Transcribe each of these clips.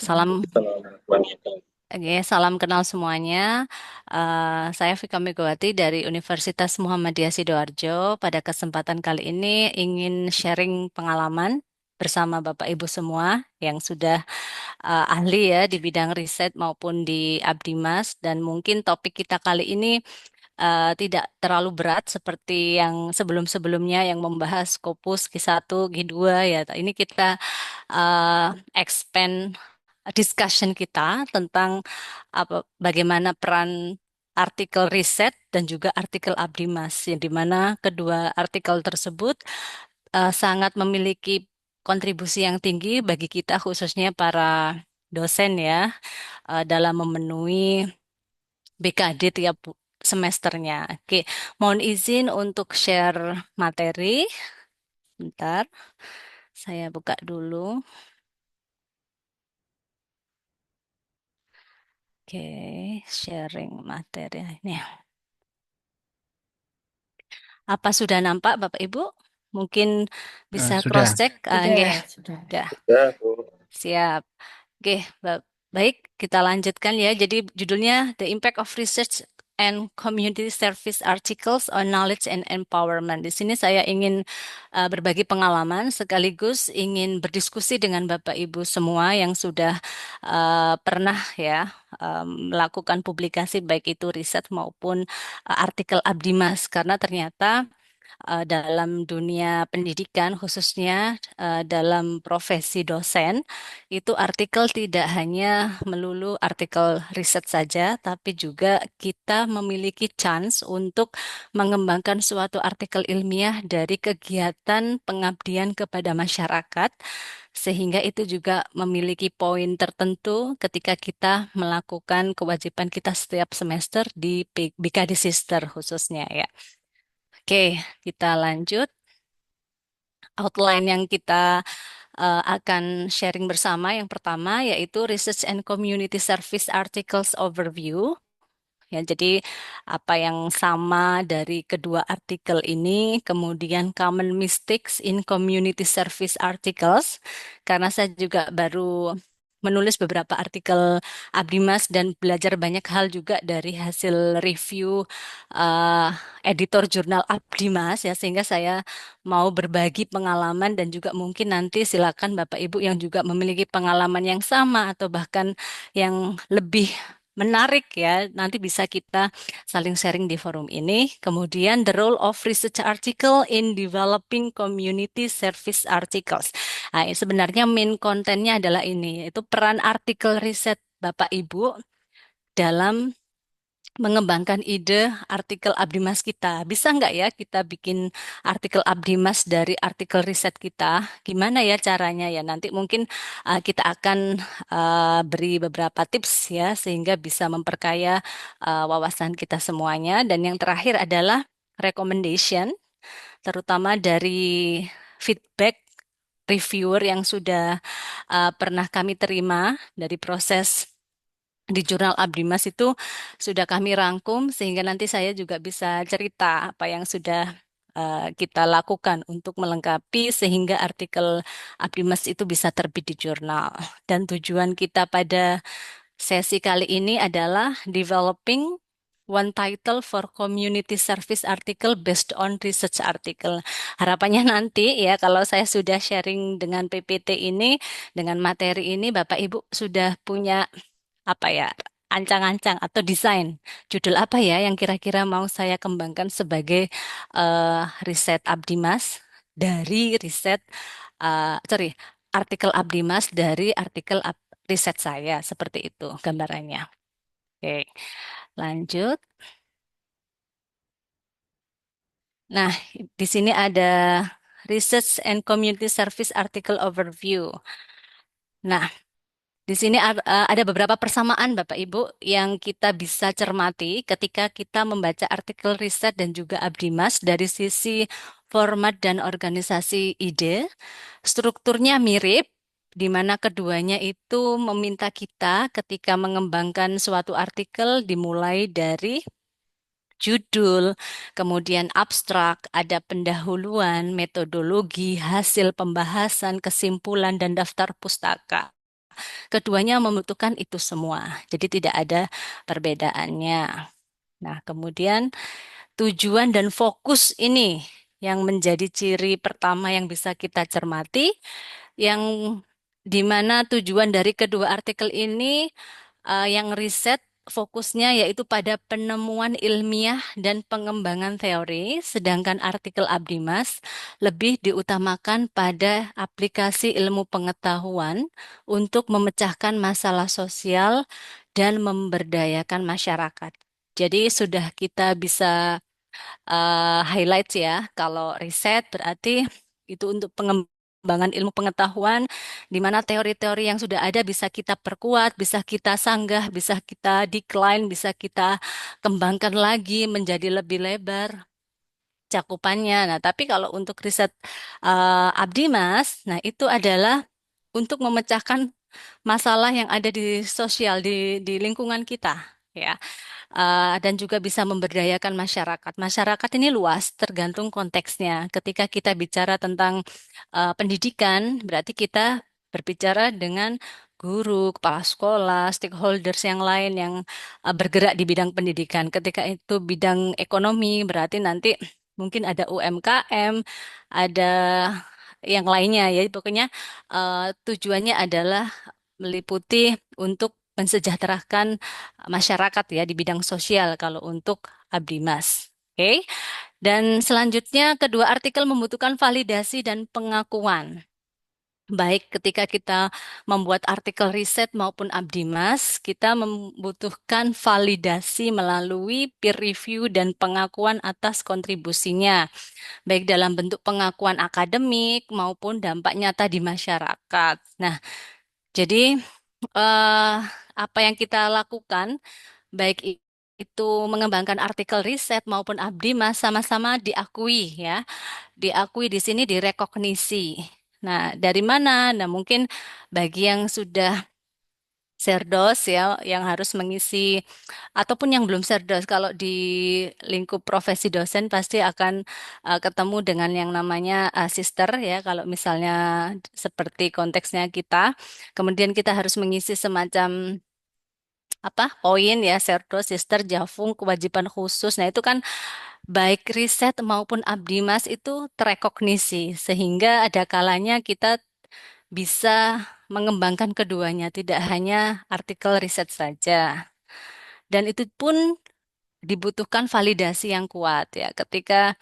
Salam, Wanita. oke, salam kenal semuanya. Saya Vika Megawati dari Universitas Muhammadiyah Sidoarjo. Pada kesempatan kali ini ingin sharing pengalaman bersama Bapak Ibu semua yang sudah ahli ya di bidang riset maupun di Abdimas. Dan mungkin topik kita kali ini tidak terlalu berat seperti yang sebelum-sebelumnya yang membahas Scopus Q1, Q2 ya. Ini kita expand discussion kita tentang bagaimana peran artikel riset dan juga artikel Abdimas, yang dimana kedua artikel tersebut sangat memiliki kontribusi yang tinggi bagi kita khususnya para dosen ya dalam memenuhi BKD tiap semesternya. Oke, mohon izin untuk share materi. Bentar, saya buka dulu. Oke, sharing materi ini. Apa sudah nampak Bapak Ibu? Mungkin bisa cross Sudah. check. Nggih, Sudah. sudah. Ya, Bu. Siap. Oke, baik, kita lanjutkan ya. Jadi judulnya The Impact of Research and Community Service Articles on Knowledge and Empowerment. Di sini saya ingin berbagi pengalaman sekaligus ingin berdiskusi dengan Bapak Ibu semua yang sudah pernah ya melakukan publikasi baik itu riset maupun artikel Abdimas karena ternyata dalam dunia pendidikan, khususnya dalam profesi dosen, itu artikel tidak hanya melulu artikel riset saja, tapi juga kita memiliki chance untuk mengembangkan suatu artikel ilmiah dari kegiatan pengabdian kepada masyarakat, sehingga itu juga memiliki poin tertentu ketika kita melakukan kewajiban kita setiap semester di BKD Sister khususnya ya. Oke, kita lanjut. Outline yang kita akan sharing bersama yang pertama yaitu Research and Community Service Articles Overview. Ya, jadi apa yang sama dari kedua artikel ini, kemudian Common Mistakes in Community Service Articles, karena saya juga baru menulis beberapa artikel Abdimas dan belajar banyak hal juga dari hasil review eh, editor jurnal Abdimas ya, sehingga saya mau berbagi pengalaman dan juga mungkin nanti silakan Bapak Ibu yang juga memiliki pengalaman yang sama atau bahkan yang lebih menarik ya, nanti bisa kita saling sharing di forum ini. Kemudian the role of research article in developing community service articles. Nah, sebenarnya main kontennya adalah ini, itu peran artikel riset Bapak Ibu dalam mengembangkan ide artikel Abdimas kita. Bisa nggak ya kita bikin artikel Abdimas dari artikel riset kita? Gimana ya caranya ya? Nanti mungkin kita akan beri beberapa tips ya sehingga bisa memperkaya wawasan kita semuanya. Dan yang terakhir adalah recommendation, terutama dari feedback reviewer yang sudah pernah kami terima dari proses di jurnal Abdimas itu sudah kami rangkum sehingga nanti saya juga bisa cerita apa yang sudah kita lakukan untuk melengkapi sehingga artikel Abdimas itu bisa terbit di jurnal. Dan tujuan kita pada sesi kali ini adalah developing one title for community service article based on research article. Harapannya nanti ya kalau saya sudah sharing dengan PPT ini, dengan materi ini, Bapak Ibu sudah punya apa ya, ancang-ancang atau desain judul apa ya yang kira-kira mau saya kembangkan sebagai riset Abdimas dari riset sorry, artikel Abdimas dari artikel riset saya seperti itu gambarannya. Oke, lanjut. Nah, di sini ada Research and Community Service Article Overview. Nah, di sini ada beberapa persamaan Bapak Ibu yang kita bisa cermati ketika kita membaca artikel riset dan juga Abdimas dari sisi format dan organisasi ide. Strukturnya mirip, di mana keduanya itu meminta kita ketika mengembangkan suatu artikel dimulai dari judul, kemudian abstrak, ada pendahuluan, metodologi, hasil pembahasan, kesimpulan, dan daftar pustaka. Keduanya membutuhkan itu semua. Jadi tidak ada perbedaannya. Nah, kemudian tujuan dan fokus ini yang menjadi ciri pertama yang bisa kita cermati, yang dimana tujuan dari kedua artikel ini yang riset fokusnya yaitu pada penemuan ilmiah dan pengembangan teori, sedangkan artikel Abdimas lebih diutamakan pada aplikasi ilmu pengetahuan untuk memecahkan masalah sosial dan memberdayakan masyarakat. Jadi sudah kita bisa highlights ya. Kalau riset berarti itu untuk pengembangan ilmu pengetahuan, di mana teori-teori yang sudah ada bisa kita perkuat, bisa kita sanggah, bisa kita decline, bisa kita kembangkan lagi menjadi lebih lebar cakupannya. Nah, tapi kalau untuk riset Abdi Mas, nah itu adalah untuk memecahkan masalah yang ada di sosial di lingkungan kita. Ya, dan juga bisa memberdayakan masyarakat. Masyarakat ini luas, tergantung konteksnya. Ketika kita bicara tentang pendidikan, berarti kita berbicara dengan guru, kepala sekolah, stakeholders yang lain yang bergerak di bidang pendidikan. Ketika itu bidang ekonomi, berarti nanti mungkin ada UMKM, ada yang lainnya ya. Pokoknya tujuannya adalah meliputi untuk mensejahterakan masyarakat ya di bidang sosial kalau untuk Abdi Mas. Oke. Dan selanjutnya kedua artikel membutuhkan validasi dan pengakuan. Baik ketika kita membuat artikel riset maupun Abdimas, kita membutuhkan validasi melalui peer review dan pengakuan atas kontribusinya, baik dalam bentuk pengakuan akademik maupun dampak nyata di masyarakat. Nah, jadi eh, apa yang kita lakukan, baik itu mengembangkan artikel riset maupun Abdimas sama-sama diakui ya, diakui di sini direkognisi. Nah, dari mana? Nah, mungkin bagi yang sudah Serdos ya, yang harus mengisi ataupun yang belum Serdos, kalau di lingkup profesi dosen pasti akan ketemu dengan yang namanya sister ya, kalau misalnya seperti konteksnya kita, kemudian kita harus mengisi semacam apa poin ya, Serdos, sister, Javung, kewajiban khusus. Nah, itu kan baik riset maupun Abdimas itu terekognisi, sehingga ada kalanya kita bisa mengembangkan keduanya, tidak hanya artikel riset saja. Dan itu pun dibutuhkan validasi yang kuat ya. Ketika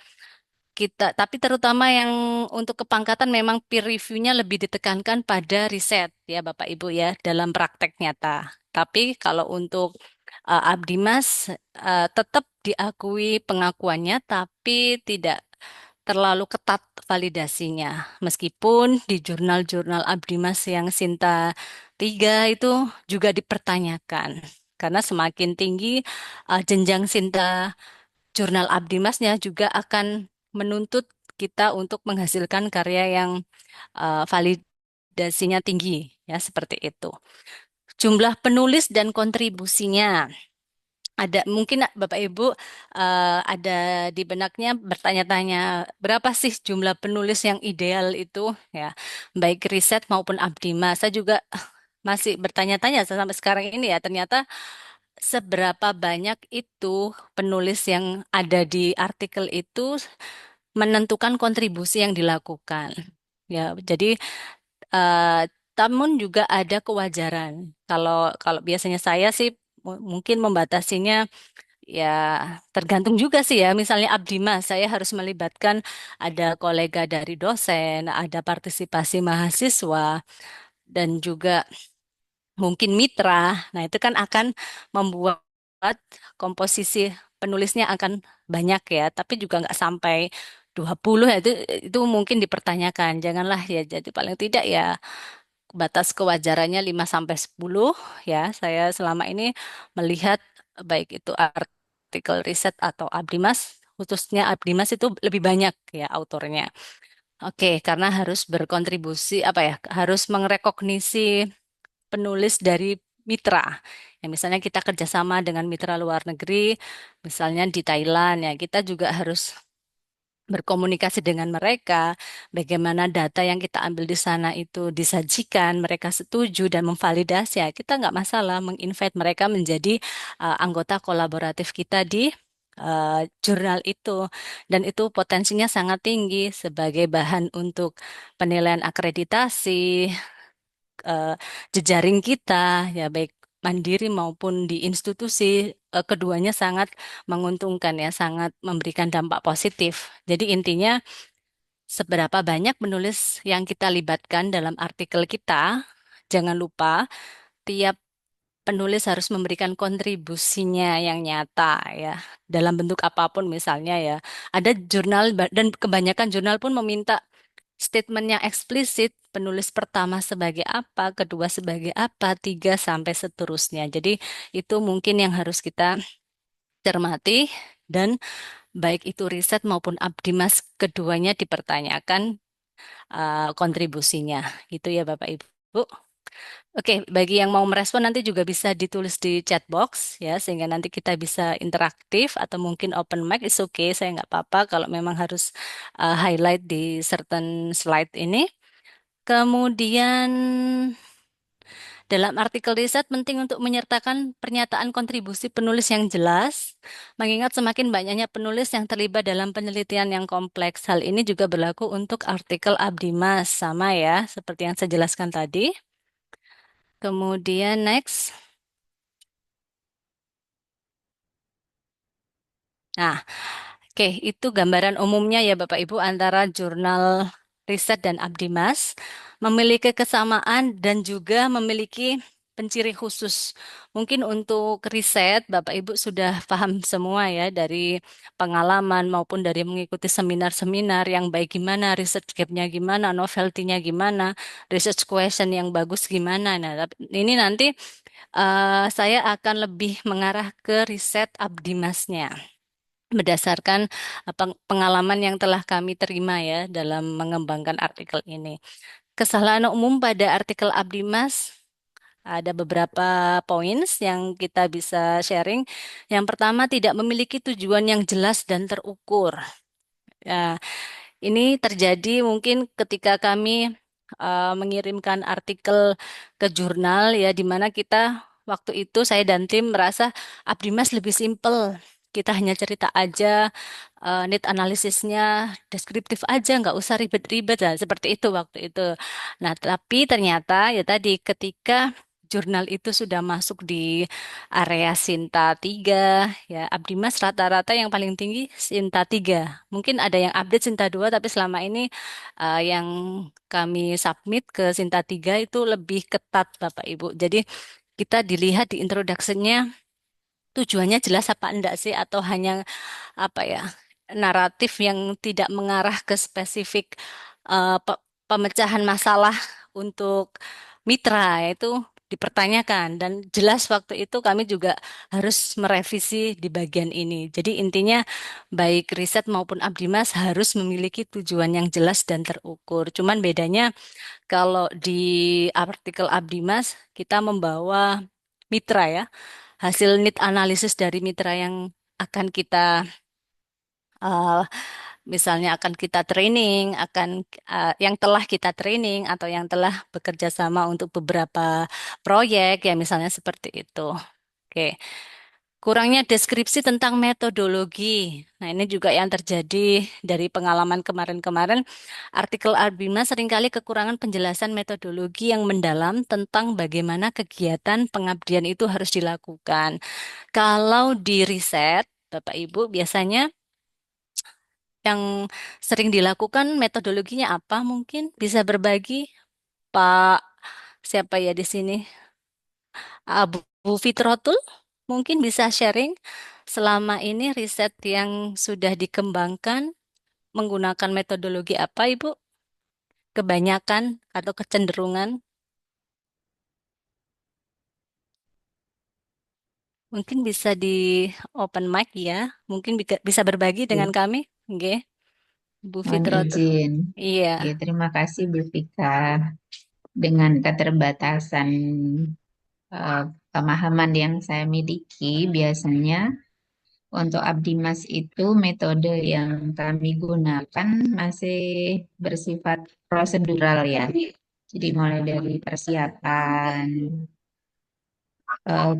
kita, tapi terutama yang untuk kepangkatan memang peer review-nya lebih ditekankan pada riset ya Bapak Ibu ya dalam praktek nyata. Tapi kalau untuk Abdimas tetap diakui pengakuannya tapi tidak terlalu ketat validasinya. Meskipun di jurnal-jurnal Abdimas yang Sinta 3 itu juga dipertanyakan. Karena semakin tinggi jenjang Sinta jurnal Abdimasnya juga akan menuntut kita untuk menghasilkan karya yang validasinya tinggi, ya seperti itu. Jumlah penulis dan kontribusinya. Ada mungkin Bapak Ibu ada di benaknya bertanya-tanya berapa sih jumlah penulis yang ideal itu ya, baik riset maupun Abdima. Saya juga masih bertanya-tanya sampai sekarang ini ya, ternyata seberapa banyak itu penulis yang ada di artikel itu menentukan kontribusi yang dilakukan. Ya, jadi eh, namun juga ada kewajaran. Kalau kalau biasanya saya sih mungkin membatasinya ya tergantung juga sih ya. Misalnya Abdima, saya harus melibatkan ada kolega dari dosen, ada partisipasi mahasiswa, dan juga mungkin mitra. Nah, itu kan akan membuat komposisi penulisnya akan banyak ya, tapi juga nggak sampai 20 ya, itu mungkin dipertanyakan. Janganlah ya, jadi paling tidak ya batas kewajarannya 5 sampai 10 ya. Saya selama ini melihat baik itu artikel riset atau Abdimas, khususnya Abdimas itu lebih banyak ya autornya. Oke, karena harus berkontribusi apa ya, harus mengrekognisi penulis dari mitra. Ya, misalnya kita kerjasama dengan mitra luar negeri, misalnya di Thailand ya, kita juga harus berkomunikasi dengan mereka, bagaimana data yang kita ambil di sana itu disajikan, mereka setuju dan memvalidasi, ya kita nggak masalah menginvite mereka menjadi anggota kolaboratif kita di jurnal itu. Dan itu potensinya sangat tinggi sebagai bahan untuk penilaian akreditasi, eh, jejaring kita, ya baik mandiri maupun di institusi, keduanya sangat menguntungkan ya, sangat memberikan dampak positif. Jadi intinya seberapa banyak penulis yang kita libatkan dalam artikel kita, jangan lupa tiap penulis harus memberikan kontribusinya yang nyata ya, dalam bentuk apapun misalnya ya. Ada jurnal dan kebanyakan jurnal pun meminta statement yang eksplisit, penulis pertama sebagai apa, kedua sebagai apa, tiga sampai seterusnya. Jadi itu mungkin yang harus kita cermati dan baik itu riset maupun Abdimas keduanya dipertanyakan kontribusinya. Gitu ya Bapak Ibu. Oke, bagi yang mau merespon nanti juga bisa ditulis di chat box ya, sehingga nanti kita bisa interaktif atau mungkin open mic, is okay, saya nggak apa-apa kalau memang harus highlight di certain slide ini. Kemudian dalam artikel riset penting untuk menyertakan pernyataan kontribusi penulis yang jelas, mengingat semakin banyaknya penulis yang terlibat dalam penelitian yang kompleks. Hal ini juga berlaku untuk artikel Abdimas, sama ya, seperti yang saya jelaskan tadi. Kemudian next. Nah, oke, itu gambaran umumnya ya Bapak Ibu antara jurnal riset dan Abdimas memiliki kesamaan dan juga memiliki penciri khusus. Mungkin untuk riset Bapak Ibu sudah paham semua ya dari pengalaman maupun dari mengikuti seminar-seminar yang baik gimana, research gap-nya gimana, novelty-nya gimana, research question yang bagus gimana. Nah, tapi ini nanti saya akan lebih mengarah ke riset Abdimasnya berdasarkan pengalaman yang telah kami terima ya dalam mengembangkan artikel ini. Kesalahan umum pada artikel Abdimas ada beberapa points yang kita bisa sharing. Yang pertama, tidak memiliki tujuan yang jelas dan terukur. Ya, ini terjadi mungkin ketika kami mengirimkan artikel ke jurnal ya, di mana kita waktu itu saya dan tim merasa Abdimas lebih simpel. Kita hanya cerita aja, need analisisnya deskriptif aja, nggak usah ribet-ribet lah, seperti itu waktu itu. Nah, tapi ternyata ya tadi ketika jurnal itu sudah masuk di area Sinta 3, ya Abdimas rata-rata yang paling tinggi Sinta 3. Mungkin ada yang update Sinta 2, tapi selama ini yang kami submit ke Sinta 3 itu lebih ketat Bapak Ibu. Jadi kita dilihat di introduction-nya tujuannya jelas apa enggak sih, atau hanya apa ya, naratif yang tidak mengarah ke spesifik pemecahan masalah untuk mitra itu dipertanyakan. Dan jelas waktu itu kami juga harus merevisi di bagian ini. Jadi intinya baik riset maupun Abdimas harus memiliki tujuan yang jelas dan terukur. Cuman bedanya kalau di artikel Abdimas kita membawa mitra ya, hasil need analisis dari mitra yang akan kita eh, misalnya akan kita training, akan yang telah kita training atau yang telah bekerja sama untuk beberapa proyek ya misalnya seperti itu. Oke. Kurangnya deskripsi tentang metodologi. Nah, ini juga yang terjadi dari pengalaman kemarin-kemarin. Artikel Arbima seringkali kekurangan penjelasan metodologi yang mendalam tentang bagaimana kegiatan pengabdian itu harus dilakukan. Kalau di riset, Bapak Ibu, biasanya yang sering dilakukan metodologinya apa mungkin? Bisa berbagi, Pak, siapa ya di sini? Bu Fitrotul mungkin bisa sharing selama ini riset yang sudah dikembangkan menggunakan metodologi apa, Ibu? Kebanyakan atau kecenderungan? Mungkin bisa di open mic ya. Mungkin bisa berbagi dengan Oke, kami. Oke, Bu mohon Fitrotul. izin. Iya. Oke, terima kasih Bu Vika. Dengan keterbatasan eh, pemahaman yang saya miliki, biasanya Untuk Abdi Mas itu metode yang kami gunakan masih bersifat prosedural ya. Jadi mulai dari persiapan,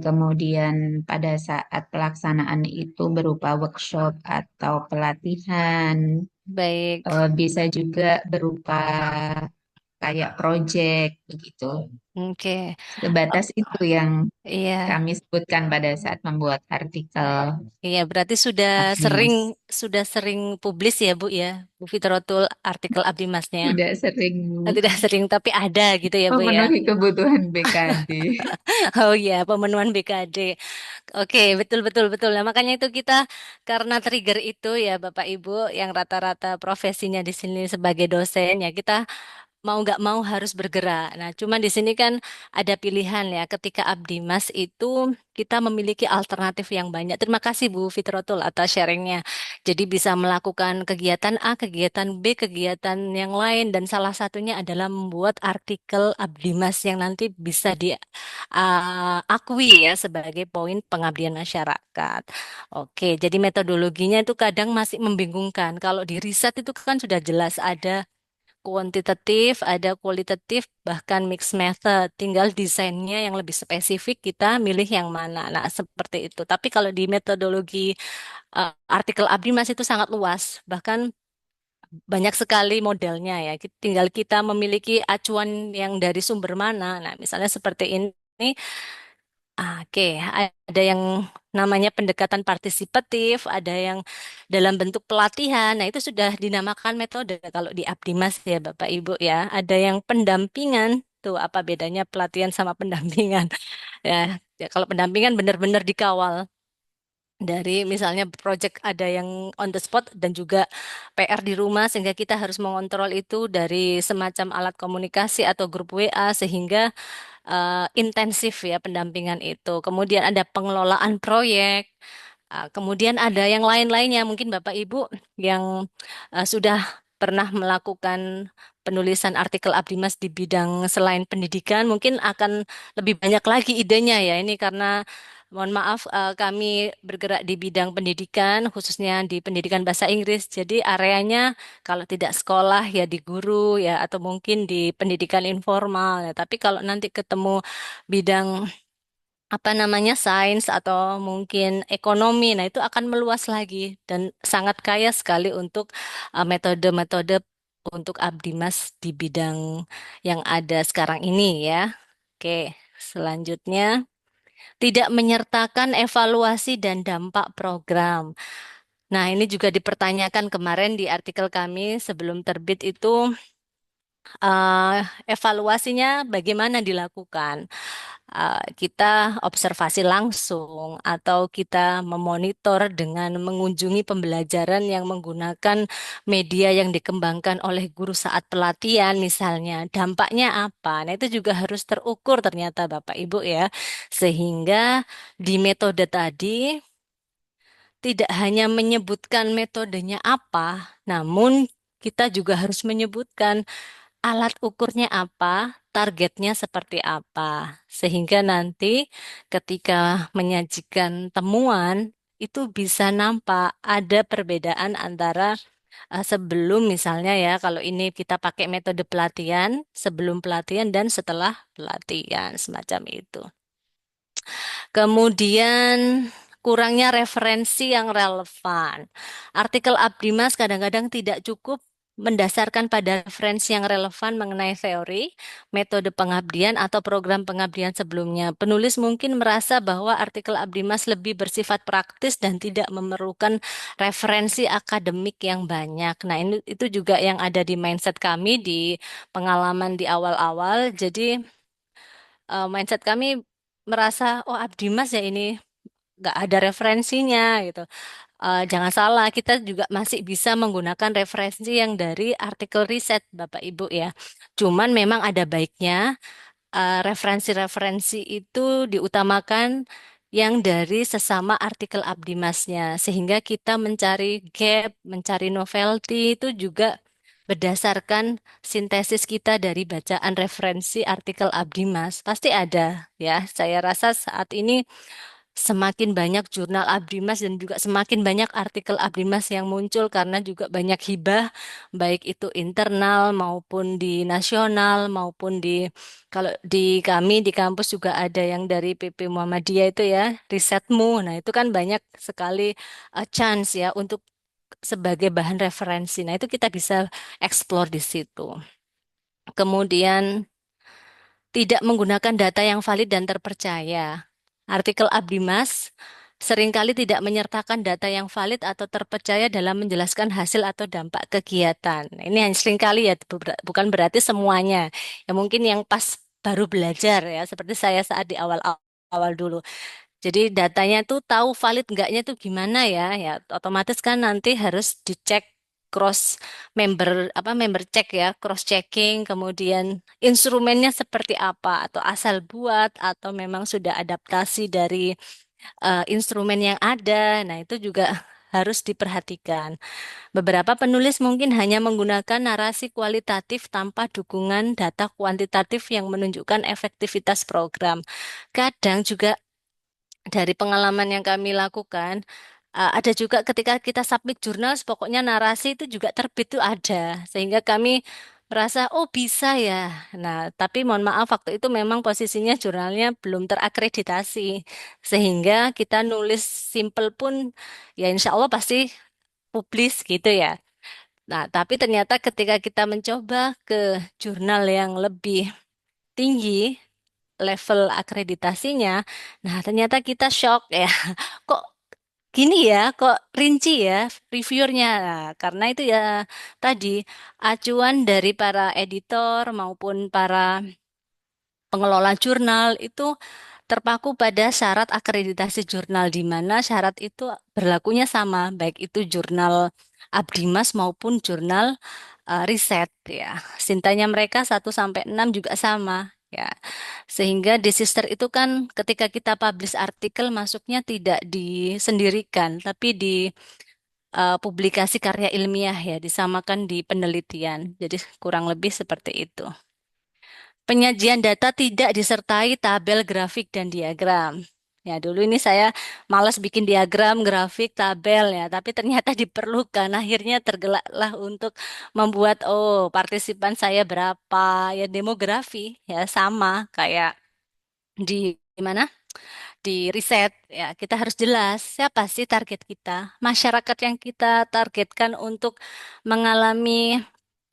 kemudian pada saat pelaksanaan itu berupa workshop atau pelatihan, Baik. bisa juga berupa kayak project begitu. Oke. Sebatas itu yang Iya. kami sebutkan pada saat membuat artikel Iya, berarti sudah Abdi sering Mas. sudah sering publis ya, Bu ya, Bu Fitrotul artikel Abdi Masnya. Tidak sering Tidak sering, tapi ada gitu ya, Bu ya. memenuhi kebutuhan BKD. Oh iya, pemenuhan BKD. Oke, betul betul betul. Nah, makanya itu kita karena trigger itu ya Bapak Ibu yang rata-rata profesinya di sini sebagai dosen ya kita mau nggak mau harus bergerak. Nah, cuman di sini kan ada pilihan ya. Ketika Abdi Mas itu kita memiliki alternatif yang banyak. Terima kasih Bu Fitrotul atas sharingnya. Jadi bisa melakukan kegiatan A, kegiatan B, kegiatan yang lain dan salah satunya adalah membuat artikel Abdi Mas yang nanti bisa diakui ya sebagai poin pengabdian masyarakat. Oke, jadi metodologinya itu kadang masih membingungkan. Kalau di riset itu kan sudah jelas ada kuantitatif, ada kualitatif, bahkan mixed method. Tinggal desainnya yang lebih spesifik, kita milih yang mana. Nah, seperti itu. Tapi kalau di metodologi artikel Abdi Mas itu sangat luas, bahkan banyak sekali modelnya ya. Tinggal kita memiliki acuan yang dari sumber mana. Nah, misalnya seperti ini. Oke, ada yang namanya pendekatan partisipatif, ada yang dalam bentuk pelatihan. Nah, itu sudah dinamakan metode kalau di Abdimas ya, Bapak Ibu ya. Ada yang pendampingan, tuh apa bedanya pelatihan sama pendampingan? Ya, ya kalau pendampingan benar-benar dikawal dari misalnya project ada yang on the spot dan juga PR di rumah sehingga kita harus mengontrol itu dari semacam alat komunikasi atau grup WA sehingga intensif ya pendampingan itu. Kemudian ada pengelolaan proyek. Kemudian ada yang lain-lainnya, mungkin Bapak Ibu yang sudah pernah melakukan penulisan artikel Abdimas di bidang selain pendidikan, mungkin akan lebih banyak lagi idenya ya. Ini karena mohon maaf kami bergerak di bidang pendidikan, khususnya di pendidikan bahasa Inggris. Jadi areanya kalau tidak sekolah ya di guru ya atau mungkin di pendidikan informal. Ya. Tapi kalau nanti ketemu bidang apa namanya sains atau mungkin ekonomi. Nah, itu akan meluas lagi dan sangat kaya sekali untuk metode-metode untuk Abdi Mas di bidang yang ada sekarang ini ya. Oke, selanjutnya tidak menyertakan evaluasi dan dampak program. Nah, ini juga dipertanyakan kemarin di artikel kami sebelum terbit itu eh, evaluasinya bagaimana dilakukan. Kita observasi langsung atau kita memonitor dengan mengunjungi pembelajaran yang menggunakan media yang dikembangkan oleh guru saat pelatihan misalnya. Dampaknya apa? Nah, itu juga harus terukur ternyata Bapak Ibu ya. Sehingga di metode tadi tidak hanya menyebutkan metodenya apa, namun kita juga harus menyebutkan alat ukurnya apa, targetnya seperti apa, sehingga nanti ketika menyajikan temuan itu bisa nampak ada perbedaan antara sebelum misalnya ya, kalau ini kita pakai metode pelatihan, sebelum pelatihan dan setelah pelatihan, semacam itu. Kemudian kurangnya referensi yang relevan. Artikel Abdimas kadang-kadang tidak cukup mendasarkan pada referensi yang relevan mengenai teori, metode pengabdian atau program pengabdian sebelumnya. Penulis mungkin merasa bahwa artikel Abdimas lebih bersifat praktis dan tidak memerlukan referensi akademik yang banyak. Nah, ini itu juga yang ada di mindset kami di pengalaman di awal-awal. Jadi mindset kami merasa oh Abdimas ya ini nggak ada referensinya gitu. Jangan salah, kita juga masih bisa menggunakan referensi yang dari artikel riset, Bapak Ibu ya. Cuman memang ada baiknya referensi-referensi itu diutamakan yang dari sesama artikel Abdimasnya, sehingga kita mencari gap, mencari novelty itu juga berdasarkan sintesis kita dari bacaan referensi artikel Abdimas. Pasti ada ya. Saya rasa saat ini semakin banyak jurnal Abdimas dan juga semakin banyak artikel Abdimas yang muncul karena juga banyak hibah, baik itu internal maupun di nasional maupun di kalau di kami di kampus juga ada yang dari PP Muhammadiyah itu ya, risetmu. Nah, itu kan banyak sekali chance ya untuk sebagai bahan referensi. Nah, itu kita bisa explore di situ. Kemudian tidak menggunakan data yang valid dan terpercaya. Artikel Abdimas seringkali tidak menyertakan data yang valid atau terpercaya dalam menjelaskan hasil atau dampak kegiatan. Ini hanya seringkali ya, bukan berarti semuanya. Ya mungkin yang pas baru belajar ya, seperti saya saat di awal dulu. Jadi datanya tuh tahu valid enggaknya tuh gimana ya? Ya otomatis kan nanti harus dicek cross member member check ya, cross checking, kemudian instrumennya seperti apa atau asal buat atau memang sudah adaptasi dari instrumen yang ada. Nah, itu juga harus diperhatikan. Beberapa penulis mungkin hanya menggunakan narasi kualitatif tanpa dukungan data kuantitatif yang menunjukkan efektivitas program. Kadang juga dari pengalaman yang kami lakukan, ada juga ketika kita submit jurnal, pokoknya narasi itu juga terbit tuh ada, sehingga kami merasa oh bisa ya. Nah, tapi mohon maaf waktu itu memang posisinya jurnalnya belum terakreditasi, sehingga kita nulis simple pun ya insya Allah pasti publis gitu ya. Nah, tapi ternyata ketika kita mencoba ke jurnal yang lebih tinggi level akreditasinya, nah ternyata kita shock ya. Kok gini ya, kok rinci ya reviewernya. Nah, karena itu ya tadi acuan dari para editor maupun para pengelola jurnal itu terpaku pada syarat akreditasi jurnal di mana syarat itu berlakunya sama, baik itu jurnal Abdimas maupun jurnal riset ya. Sintanya mereka 1 sampai 6 juga sama ya. Sehingga di sister itu kan ketika kita publish artikel masuknya tidak disendirikan, tapi di publikasi karya ilmiah ya, disamakan di penelitian. Jadi kurang lebih seperti itu. Penyajian data tidak disertai tabel, grafik, dan diagram. Ya, dulu ini saya malas bikin diagram, grafik, tabel ya, tapi ternyata diperlukan. Akhirnya tergeraklah untuk membuat, oh, partisipan saya berapa, ya demografi, ya sama kayak di mana? Di riset ya kita harus jelas siapa sih target kita, masyarakat yang kita targetkan untuk mengalami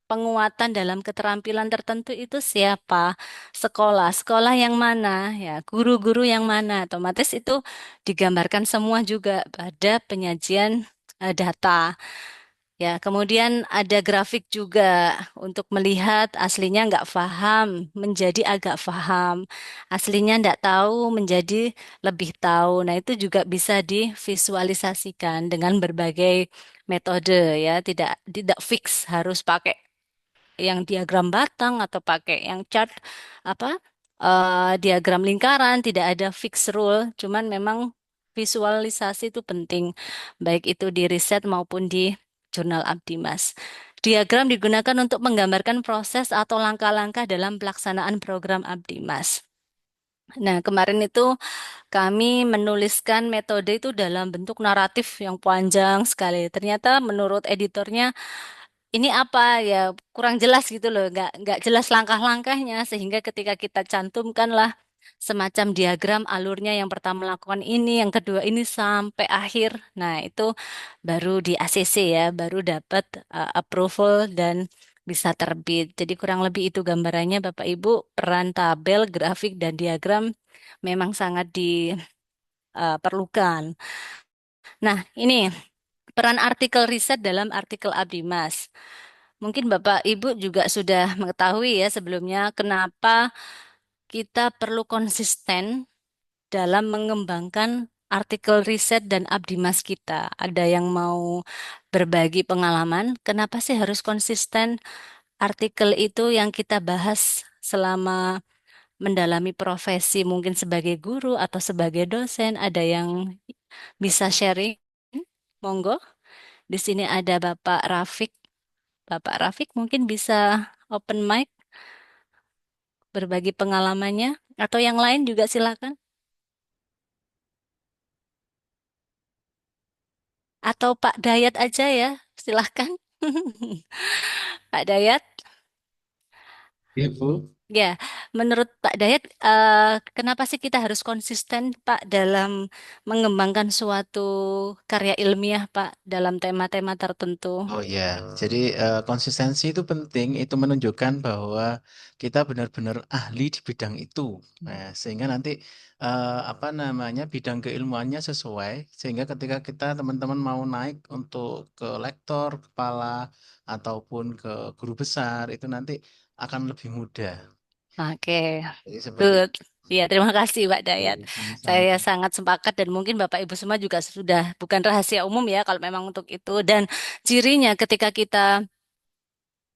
penguatan dalam keterampilan tertentu itu siapa? Sekolah yang mana? Ya, guru-guru yang mana? Otomatis itu digambarkan semua juga pada penyajian data. Ya, kemudian ada grafik juga untuk melihat aslinya nggak paham, menjadi agak paham. Aslinya nggak tahu, menjadi lebih tahu. Nah, itu juga bisa divisualisasikan dengan berbagai metode ya, tidak tidak fix harus pakai yang diagram batang atau pakai yang chart apa diagram lingkaran, tidak ada fix rule, cuman memang visualisasi itu penting baik itu di riset maupun di jurnal Abdimas. Diagram digunakan untuk menggambarkan proses atau langkah-langkah dalam pelaksanaan program Abdimas. Nah, kemarin itu kami menuliskan metode itu dalam bentuk naratif yang panjang sekali. Ternyata menurut editornya ini apa ya kurang jelas gitu loh, nggak jelas langkah-langkahnya sehingga ketika kita cantumkanlah semacam diagram alurnya yang pertama melakukan ini, yang kedua ini sampai akhir. Nah, itu baru di ACC ya, baru dapat approval dan bisa terbit. Jadi kurang lebih itu gambarannya Bapak Ibu, peran tabel, grafik dan diagram memang sangat diperlukan. Nah, ini peran artikel riset dalam artikel Abdimas. Mungkin Bapak Ibu juga sudah mengetahui ya sebelumnya kenapa kita perlu konsisten dalam mengembangkan artikel riset dan Abdimas kita. Ada yang mau berbagi pengalaman, kenapa sih harus konsisten artikel itu yang kita bahas selama mendalami profesi mungkin sebagai guru atau sebagai dosen, ada yang bisa sharing? Monggo. Di sini ada Bapak Rafiq. Bapak Rafiq mungkin bisa open mic berbagi pengalamannya atau yang lain juga silakan. Atau Pak Dayat aja ya, silahkan. Pak Dayat, Ibu. ya, menurut Pak Dayat, kenapa sih kita harus konsisten, Pak, dalam mengembangkan suatu karya ilmiah, Pak, dalam tema-tema tertentu? Oh ya, jadi konsistensi itu penting, itu menunjukkan bahwa kita benar-benar ahli di bidang itu. Nah, sehingga nanti apa namanya bidang keilmuannya sesuai, sehingga ketika kita teman-teman mau naik untuk ke lektor, kepala, ataupun ke guru besar, itu nanti akan lebih mudah. Oke, Jadi seperti good. Ya, terima kasih Pak Dayat. itu sama-sama. Saya sangat sepakat dan mungkin Bapak Ibu semua juga sudah bukan rahasia umum ya kalau memang untuk itu. Dan cirinya ketika kita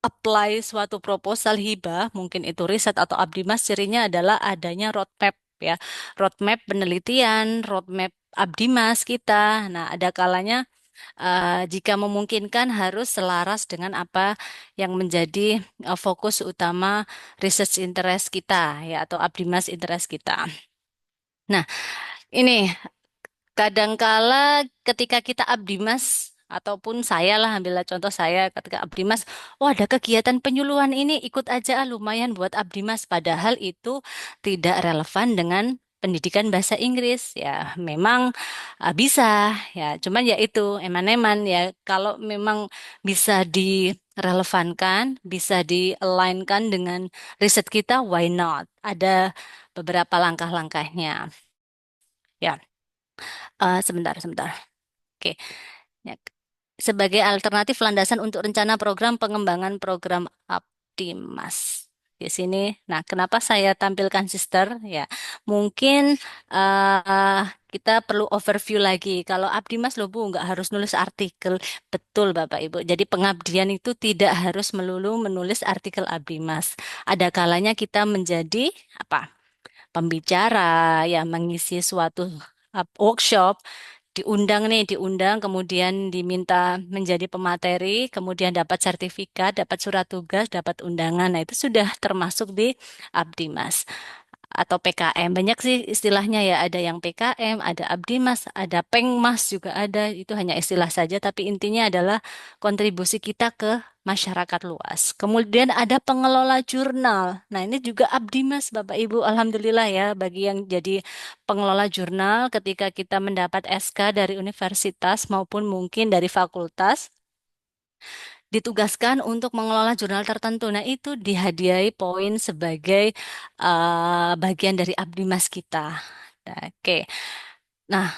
apply suatu proposal hibah, mungkin itu riset atau abdimas, cirinya adalah adanya roadmap ya. Roadmap penelitian, roadmap abdimas kita. Nah, ada kalanya jika memungkinkan harus selaras dengan apa yang menjadi fokus utama research interest kita ya atau abdimas interest kita. Nah, ini kadangkala ketika kita abdimas ataupun saya lah ambillah contoh saya ketika abdimas, oh ada kegiatan penyuluhan ini ikut aja ah, lumayan buat abdimas padahal itu tidak relevan dengan pendidikan bahasa Inggris ya memang bisa ya cuman ya itu eman-eman ya kalau memang bisa direlevankan bisa di-alignkan dengan riset kita why not ada beberapa langkah-langkahnya ya. Sebentar, sebentar. Oke. Ya. Sebagai alternatif landasan untuk rencana program pengembangan program Optimas. Di sini, nah kenapa saya tampilkan sister? Ya, mungkin eh, kita perlu overview lagi. Kalau Abdimas loh Bu, nggak harus nulis artikel. Betul Bapak Ibu. Jadi pengabdian itu tidak harus melulu menulis artikel Abdimas. Ada kalanya kita menjadi apa? Pembicara yang mengisi suatu workshop diundang nih, diundang, kemudian diminta menjadi pemateri, kemudian dapat sertifikat, dapat surat tugas, dapat undangan. Nah, itu sudah termasuk di Abdimas atau PKM. Banyak sih istilahnya ya, ada yang PKM, ada Abdimas, ada Pengmas juga ada. Itu hanya istilah saja, tapi intinya adalah kontribusi kita ke masyarakat luas. Kemudian ada pengelola jurnal. Nah, ini juga Abdimas, Bapak Ibu. Alhamdulillah ya, bagi yang jadi pengelola jurnal ketika kita mendapat SK dari universitas maupun mungkin dari fakultas ditugaskan untuk mengelola jurnal tertentu. Nah, itu dihadiahi poin sebagai bagian dari abdimas kita. Nah, oke. Nah,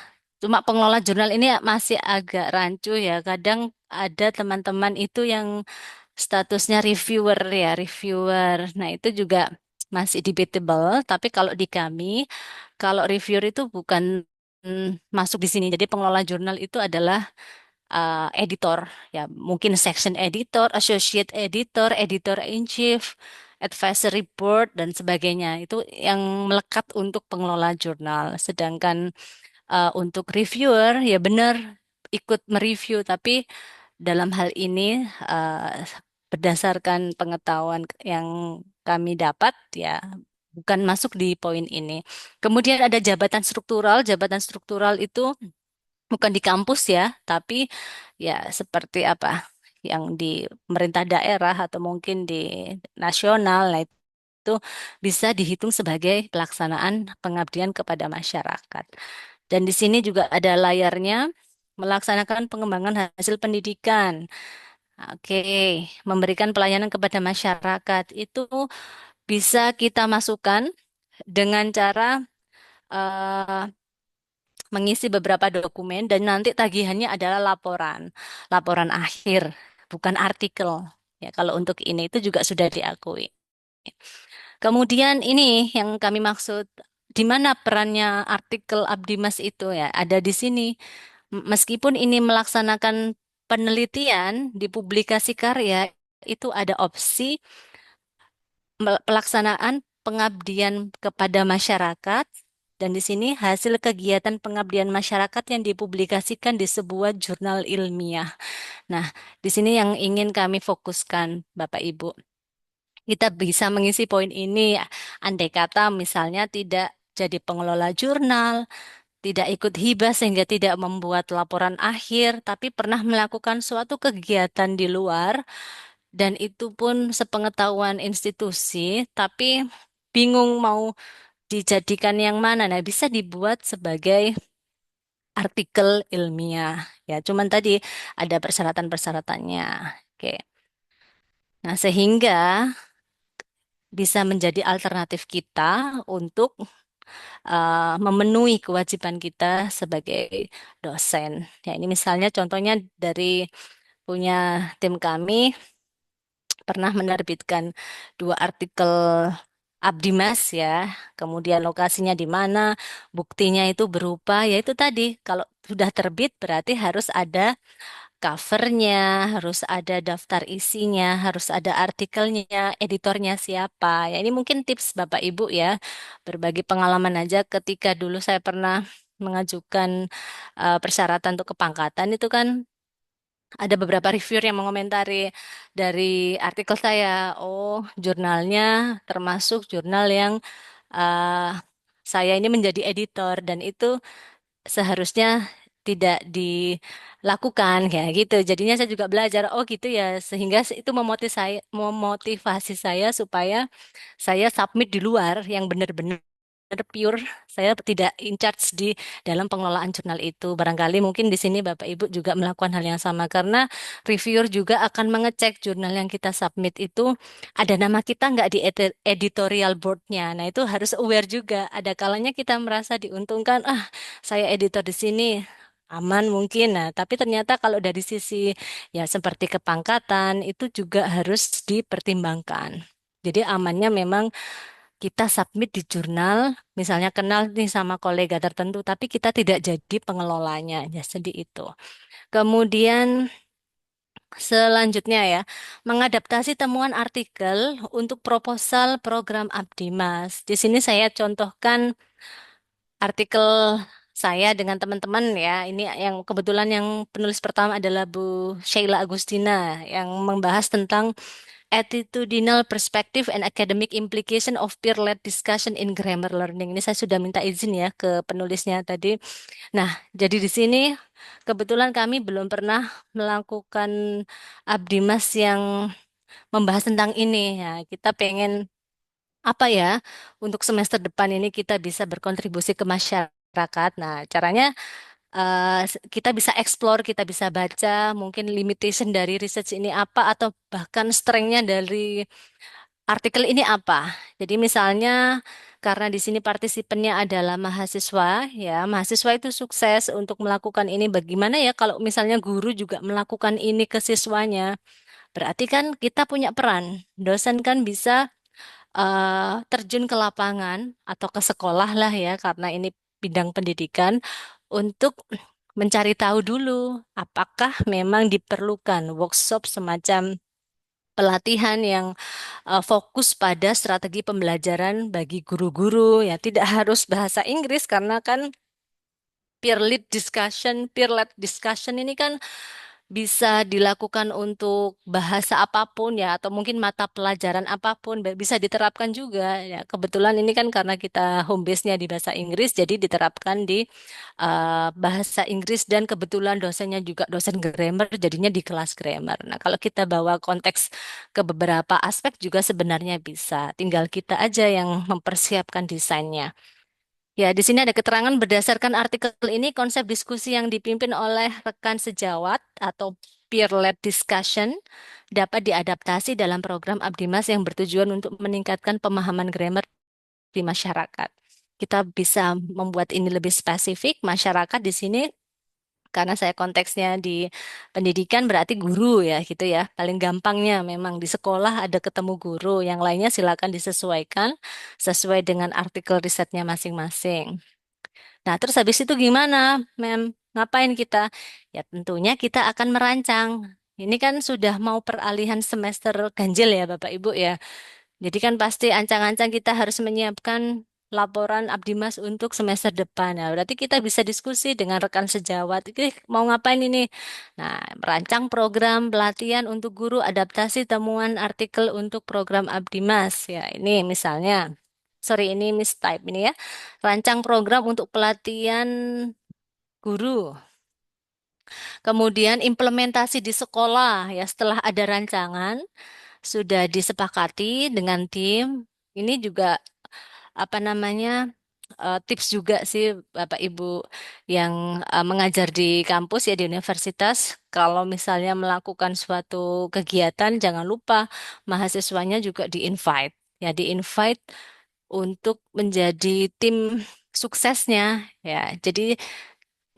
cuma pengelola jurnal ini masih agak rancu ya. Kadang ada teman-teman itu yang statusnya reviewer ya, reviewer. Nah, itu juga masih debatable. Tapi kalau di kami, kalau reviewer itu bukan masuk di sini. Jadi pengelola jurnal itu adalah editor, ya mungkin section editor, associate editor, editor in chief, advisory board dan sebagainya. Itu yang melekat untuk pengelola jurnal. Sedangkan untuk reviewer ya benar ikut mereview, tapi dalam hal ini berdasarkan pengetahuan yang kami dapat ya bukan masuk di poin ini. Kemudian ada jabatan struktural. Jabatan struktural itu bukan di kampus ya, tapi ya seperti apa yang di pemerintah daerah atau mungkin di nasional, nah itu bisa dihitung sebagai pelaksanaan pengabdian kepada masyarakat. Dan di sini juga ada layarnya melaksanakan pengembangan hasil pendidikan. Oke, memberikan pelayanan kepada masyarakat itu bisa kita masukkan dengan cara eh, mengisi beberapa dokumen dan nanti tagihannya adalah laporan, laporan akhir, bukan artikel. Ya, kalau untuk ini itu juga sudah diakui. Kemudian ini yang kami maksud, di mana perannya artikel Abdimas itu ya, ada di sini. Meskipun ini melaksanakan penelitian di publikasi karya, itu ada opsi pelaksanaan pengabdian kepada masyarakat dan di sini hasil kegiatan pengabdian masyarakat yang dipublikasikan di sebuah jurnal ilmiah. Nah, di sini yang ingin kami fokuskan, Bapak Ibu. Kita bisa mengisi poin ini, andai kata misalnya tidak jadi pengelola jurnal, tidak ikut hibah sehingga tidak membuat laporan akhir, tapi pernah melakukan suatu kegiatan di luar dan itu pun sepengetahuan institusi, tapi bingung mau dijadikan yang mana. Nah, bisa dibuat sebagai artikel ilmiah. Ya, cuman tadi ada persyaratan-persyaratannya. Oke. Nah, sehingga bisa menjadi alternatif kita untuk memenuhi kewajiban kita sebagai dosen. Ya, ini misalnya contohnya dari punya tim kami pernah menerbitkan 2 artikel Abdimas ya, kemudian lokasinya di mana, buktinya itu berupa, yaitu tadi, kalau sudah terbit berarti harus ada covernya, harus ada daftar isinya, harus ada artikelnya, editornya siapa. Ya ini mungkin tips Bapak Ibu ya, berbagi pengalaman aja ketika dulu saya pernah mengajukan persyaratan untuk kepangkatan itu kan ada beberapa reviewer yang mengomentari dari artikel saya, oh jurnalnya termasuk jurnal yang uh, saya ini menjadi editor dan itu seharusnya tidak dilakukan kayak gitu. Jadinya saya juga belajar, oh gitu ya, sehingga itu memotivasi saya supaya saya submit di luar yang benar-benar pure, saya tidak in charge di dalam pengelolaan jurnal itu. Barangkali mungkin di sini Bapak Ibu juga melakukan hal yang sama karena reviewer juga akan mengecek jurnal yang kita submit itu ada nama kita nggak di editorial boardnya. Nah itu harus aware juga. Ada kalanya kita merasa diuntungkan, ah saya editor di sini aman mungkin. Nah tapi ternyata kalau dari sisi ya seperti kepangkatan itu juga harus dipertimbangkan. Jadi amannya memang kita submit di jurnal, misalnya kenal nih sama kolega tertentu, tapi kita tidak jadi pengelolanya, ya sedih itu. Kemudian selanjutnya ya, mengadaptasi temuan artikel untuk proposal program Abdimas. Di sini saya contohkan artikel saya dengan teman-teman ya. Ini yang kebetulan yang penulis pertama adalah Bu Sheila Agustina yang membahas tentang Attitudinal Perspective and Academic Implication of Peer-led Discussion in Grammar Learning. Ini saya sudah minta izin ya ke penulisnya tadi. Nah, jadi di sini kebetulan kami belum pernah melakukan Abdimas yang membahas tentang ini. Ya, kita pengen apa ya untuk semester depan ini kita bisa berkontribusi ke masyarakat. Nah, caranya kita bisa explore, kita bisa baca mungkin limitation dari research ini apa atau bahkan strength-nya dari artikel ini apa. Jadi misalnya karena di sini partisipannya adalah mahasiswa, ya mahasiswa itu sukses untuk melakukan ini. Bagaimana ya kalau misalnya guru juga melakukan ini ke siswanya? Berarti kan kita punya peran. Dosen kan bisa terjun ke lapangan atau ke sekolah lah ya, karena ini bidang pendidikan untuk mencari tahu dulu apakah memang diperlukan workshop semacam pelatihan yang fokus pada strategi pembelajaran bagi guru-guru ya tidak harus bahasa Inggris karena kan peer-led discussion ini kan bisa dilakukan untuk bahasa apapun ya atau mungkin mata pelajaran apapun bisa diterapkan juga ya. Kebetulan ini kan karena kita home base-nya di bahasa Inggris jadi diterapkan di bahasa Inggris dan kebetulan dosennya juga dosen grammar jadinya di kelas grammar. Nah, kalau kita bawa konteks ke beberapa aspek juga sebenarnya bisa. Tinggal kita aja yang mempersiapkan desainnya. Ya, di sini ada keterangan berdasarkan artikel ini konsep diskusi yang dipimpin oleh rekan sejawat atau peer-led discussion dapat diadaptasi dalam program Abdimas yang bertujuan untuk meningkatkan pemahaman grammar di masyarakat. Kita bisa membuat ini lebih spesifik, masyarakat di sini karena saya konteksnya di pendidikan berarti guru ya gitu ya. Paling gampangnya memang di sekolah ada ketemu guru, yang lainnya silakan disesuaikan sesuai dengan artikel risetnya masing-masing. Nah, terus habis itu gimana, Mem? Ngapain kita? Ya tentunya kita akan merancang. Ini kan sudah mau peralihan semester ganjil ya Bapak Ibu ya. Jadi kan pasti ancang-ancang kita harus menyiapkan laporan Abdimas untuk semester depan. Nah, berarti kita bisa diskusi dengan rekan sejawat. Mau ngapain ini? Nah, merancang program pelatihan untuk guru adaptasi temuan artikel untuk program Abdimas. Ya, ini misalnya. sorry ini mistype ini ya. Rancang program untuk pelatihan guru. Kemudian implementasi di sekolah ya setelah ada rancangan sudah disepakati dengan tim. Ini juga apa namanya tips juga sih Bapak Ibu yang mengajar di kampus ya di universitas. Kalau misalnya melakukan suatu kegiatan, jangan lupa mahasiswanya juga di-invite. Ya, di-invite untuk menjadi tim suksesnya ya. Jadi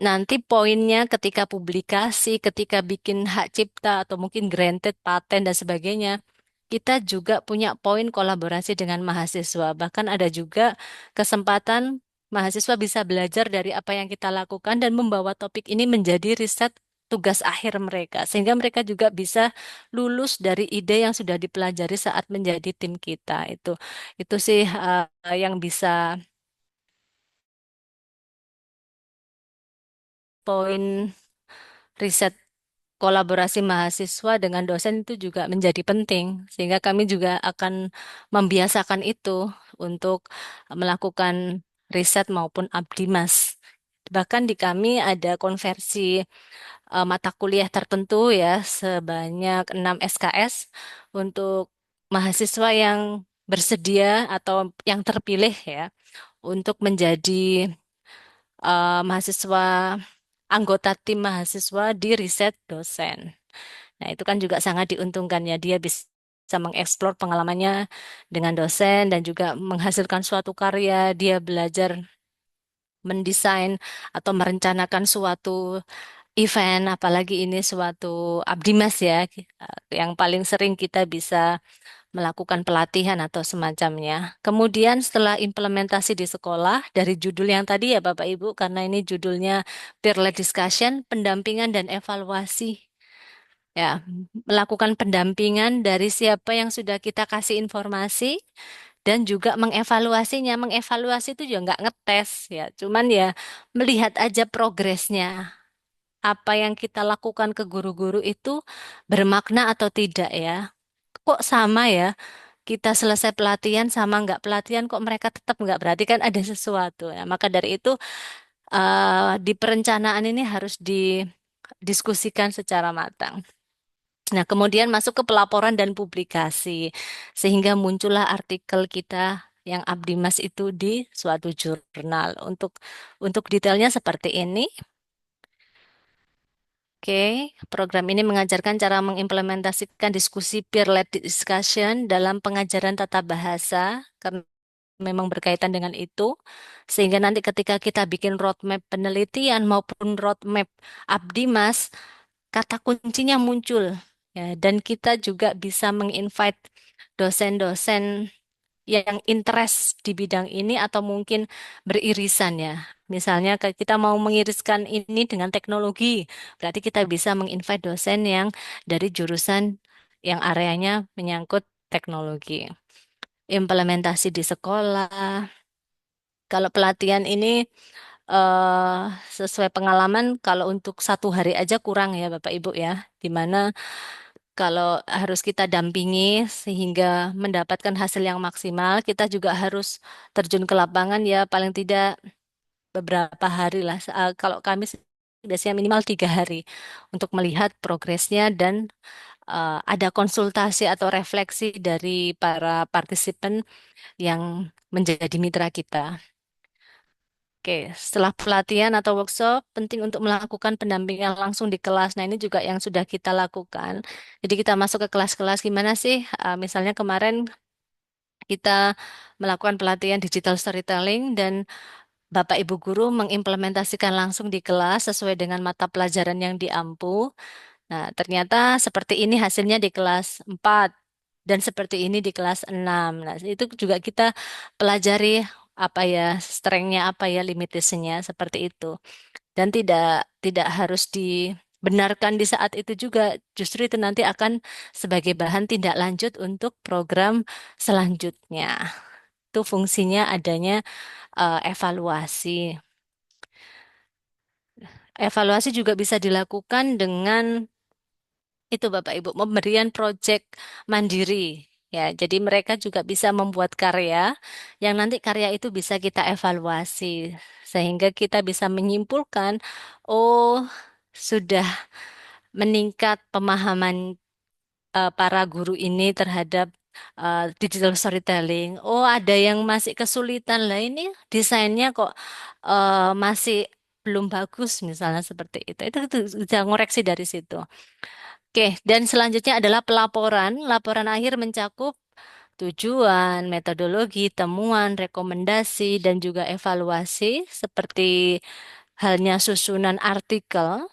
nanti poinnya ketika publikasi, ketika bikin hak cipta atau mungkin granted paten dan sebagainya, kita juga punya poin kolaborasi dengan mahasiswa. Bahkan ada juga kesempatan mahasiswa bisa belajar dari apa yang kita lakukan dan membawa topik ini menjadi riset tugas akhir mereka. Sehingga mereka juga bisa lulus dari ide yang sudah dipelajari saat menjadi tim kita. Itu sih yang bisa poin riset kolaborasi mahasiswa dengan dosen itu juga menjadi penting, sehingga kami juga akan membiasakan itu untuk melakukan riset maupun abdimas. Bahkan di kami ada konversi mata kuliah tertentu ya, sebanyak 6 SKS untuk mahasiswa yang bersedia atau yang terpilih ya, untuk menjadi mahasiswa anggota tim mahasiswa di riset dosen. Nah, itu kan juga sangat diuntungkan ya. Dia bisa mengeksplor pengalamannya dengan dosen dan juga menghasilkan suatu karya. Dia belajar mendesain atau merencanakan suatu event, apalagi ini suatu abdimas ya, yang paling sering kita bisa melakukan pelatihan atau semacamnya. Kemudian setelah implementasi di sekolah, dari judul yang tadi ya Bapak Ibu, karena ini judulnya peer-led discussion, pendampingan dan evaluasi. Ya, melakukan pendampingan dari siapa yang sudah kita kasih informasi dan juga mengevaluasinya. Mengevaluasi itu juga nggak ngetes ya, cuman ya melihat aja progresnya. Apa yang kita lakukan ke guru-guru itu bermakna atau tidak ya. Kok sama ya? Kita selesai pelatihan sama nggak pelatihan kok mereka tetap nggak, berarti kan ada sesuatu ya. Maka dari itu di perencanaan ini harus didiskusikan secara matang. Nah, kemudian masuk ke pelaporan dan publikasi, sehingga muncullah artikel kita yang Abdimas itu di suatu jurnal. Untuk detailnya seperti ini. Oke, program ini mengajarkan cara mengimplementasikan diskusi peer-led discussion dalam pengajaran tata bahasa, karena memang berkaitan dengan itu, sehingga nanti ketika kita bikin roadmap penelitian maupun roadmap Abdimas, kata kuncinya muncul ya, dan kita juga bisa menginvite dosen-dosen yang interest di bidang ini atau mungkin beririsan ya. Misalnya kita mau mengiriskan ini dengan teknologi, berarti kita bisa menginvite dosen yang dari jurusan yang areanya menyangkut teknologi. Implementasi di sekolah. Kalau pelatihan ini eh sesuai pengalaman, kalau untuk 1 hari aja kurang ya Bapak Ibu ya, di mana kalau harus kita dampingi sehingga mendapatkan hasil yang maksimal, kita juga harus terjun ke lapangan ya paling tidak beberapa hari lah. Kalau kami biasanya minimal 3 hari untuk melihat progresnya dan ada konsultasi atau refleksi dari para partisipan yang menjadi mitra kita. Oke, setelah pelatihan atau workshop, penting untuk melakukan pendampingan langsung di kelas. Nah, ini juga yang sudah kita lakukan. Jadi kita masuk ke kelas-kelas gimana sih? Misalnya kemarin kita melakukan pelatihan digital storytelling dan Bapak Ibu guru mengimplementasikan langsung di kelas sesuai dengan mata pelajaran yang diampu. Nah, ternyata seperti ini hasilnya di kelas 4 dan seperti ini di kelas 6. Nah, itu juga kita pelajari apa ya strength-nya, apa ya limitasnya seperti itu. Dan tidak harus dibenarkan di saat itu juga. Justru itu nanti akan sebagai bahan tindak lanjut untuk program selanjutnya. Itu fungsinya adanya evaluasi. Evaluasi juga bisa dilakukan dengan itu Bapak Ibu, pemberian proyek mandiri. Ya, jadi mereka juga bisa membuat karya yang nanti karya itu bisa kita evaluasi sehingga kita bisa menyimpulkan, oh, sudah meningkat pemahaman para guru ini terhadap digital storytelling. Oh, ada yang masih kesulitan lah ini desainnya kok masih belum bagus misalnya seperti itu. Itu bisa ngoreksi dari situ. Oke, dan selanjutnya adalah pelaporan. Laporan akhir mencakup tujuan, metodologi, temuan, rekomendasi, dan juga evaluasi seperti halnya susunan artikel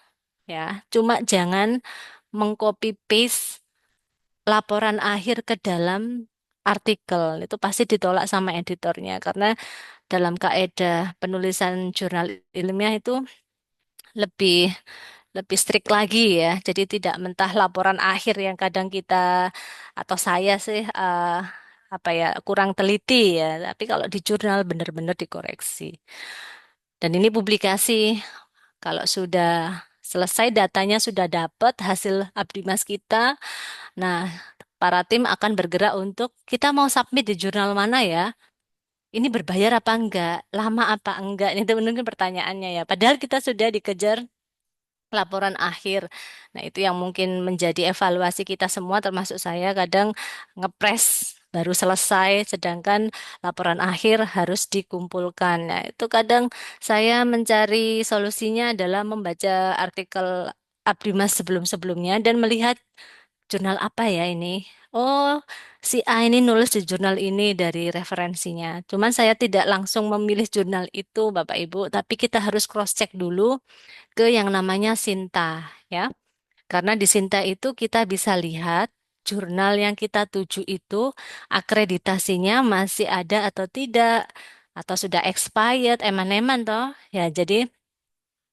ya. Cuma jangan mengcopy paste laporan akhir ke dalam artikel. Itu pasti ditolak sama editornya karena dalam kaidah penulisan jurnal ilmiah itu lebih lebih strict lagi ya. Jadi tidak mentah laporan akhir yang kadang kita atau saya sih apa ya kurang teliti ya. Tapi kalau di jurnal benar-benar dikoreksi. Dan ini publikasi kalau sudah selesai datanya sudah dapat hasil abdimas kita. Nah, para tim akan bergerak untuk kita mau submit di jurnal mana ya? Ini berbayar apa enggak? Lama apa enggak? Ini mungkin pertanyaannya ya. Padahal kita sudah dikejar laporan akhir. Nah, itu yang mungkin menjadi evaluasi kita semua termasuk saya kadang ngepres baru selesai sedangkan laporan akhir harus dikumpulkan. Nah, itu kadang saya mencari solusinya adalah membaca artikel Abdimas sebelum-sebelumnya dan melihat jurnal apa ya ini. Oh, si A ini nulis di jurnal ini dari referensinya. Cuman saya tidak langsung memilih jurnal itu, Bapak Ibu, tapi kita harus cross check dulu ke yang namanya Sinta ya. Karena di Sinta itu kita bisa lihat jurnal yang kita tuju itu akreditasinya masih ada atau tidak atau sudah expired eman-eman toh. Ya, jadi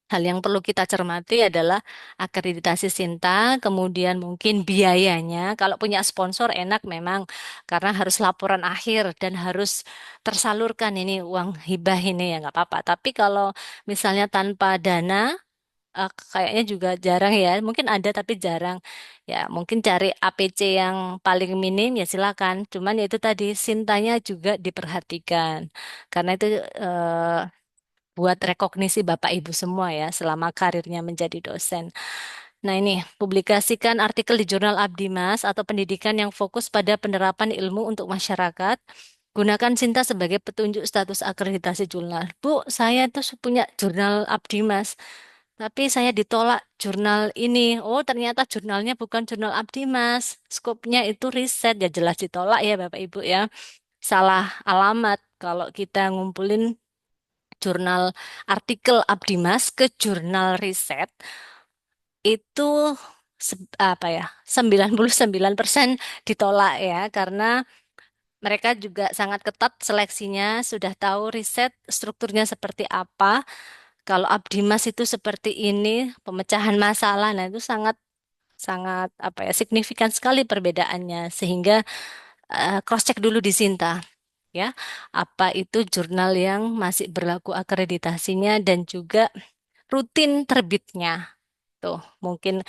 hal yang perlu kita cermati adalah akreditasi Sinta, kemudian mungkin biayanya. Kalau punya sponsor enak memang karena harus laporan akhir dan harus tersalurkan ini uang hibah ini ya nggak apa-apa. Tapi kalau misalnya tanpa dana kayaknya juga jarang ya. Mungkin ada tapi jarang. Ya, mungkin cari APC yang paling minim ya silakan. Cuman ya itu tadi sintanya juga diperhatikan. Karena itu buat rekognisi Bapak Ibu semua ya selama karirnya menjadi dosen. Nah ini, publikasikan artikel di Jurnal Abdimas atau pendidikan yang fokus pada penerapan ilmu untuk masyarakat. Gunakan Sinta sebagai petunjuk status akreditasi jurnal. Bu, saya tuh punya jurnal Abdimas, tapi saya ditolak jurnal ini. Oh, ternyata jurnalnya bukan jurnal Abdimas. Skopnya itu riset, ya jelas ditolak ya Bapak Ibu ya. Salah alamat kalau kita ngumpulin jurnal artikel Abdimas ke jurnal riset itu apa ya 99% ditolak ya karena mereka juga sangat ketat seleksinya sudah tahu riset strukturnya seperti apa kalau Abdimas itu seperti ini pemecahan masalah nah itu sangat sangat apa ya signifikan sekali perbedaannya sehingga cross check dulu di Sinta ya apa itu jurnal yang masih berlaku akreditasinya dan juga rutin terbitnya tuh mungkin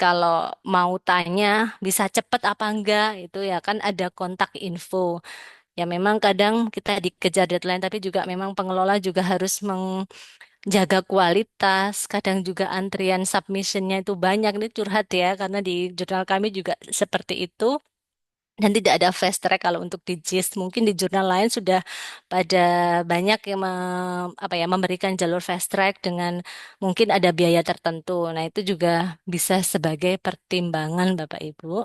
kalau mau tanya bisa cepet apa enggak itu ya kan ada kontak info. Ya memang kadang kita dikejar deadline tapi juga memang pengelola juga harus menjaga kualitas. Kadang juga antrian submissionnya itu banyak ini curhat ya karena di jurnal kami juga seperti itu. Dan tidak ada fast track kalau untuk di JIS. Mungkin di jurnal lain sudah pada banyak yang apa ya, memberikan jalur fast track dengan mungkin ada biaya tertentu. Nah, itu juga bisa sebagai pertimbangan Bapak Ibu.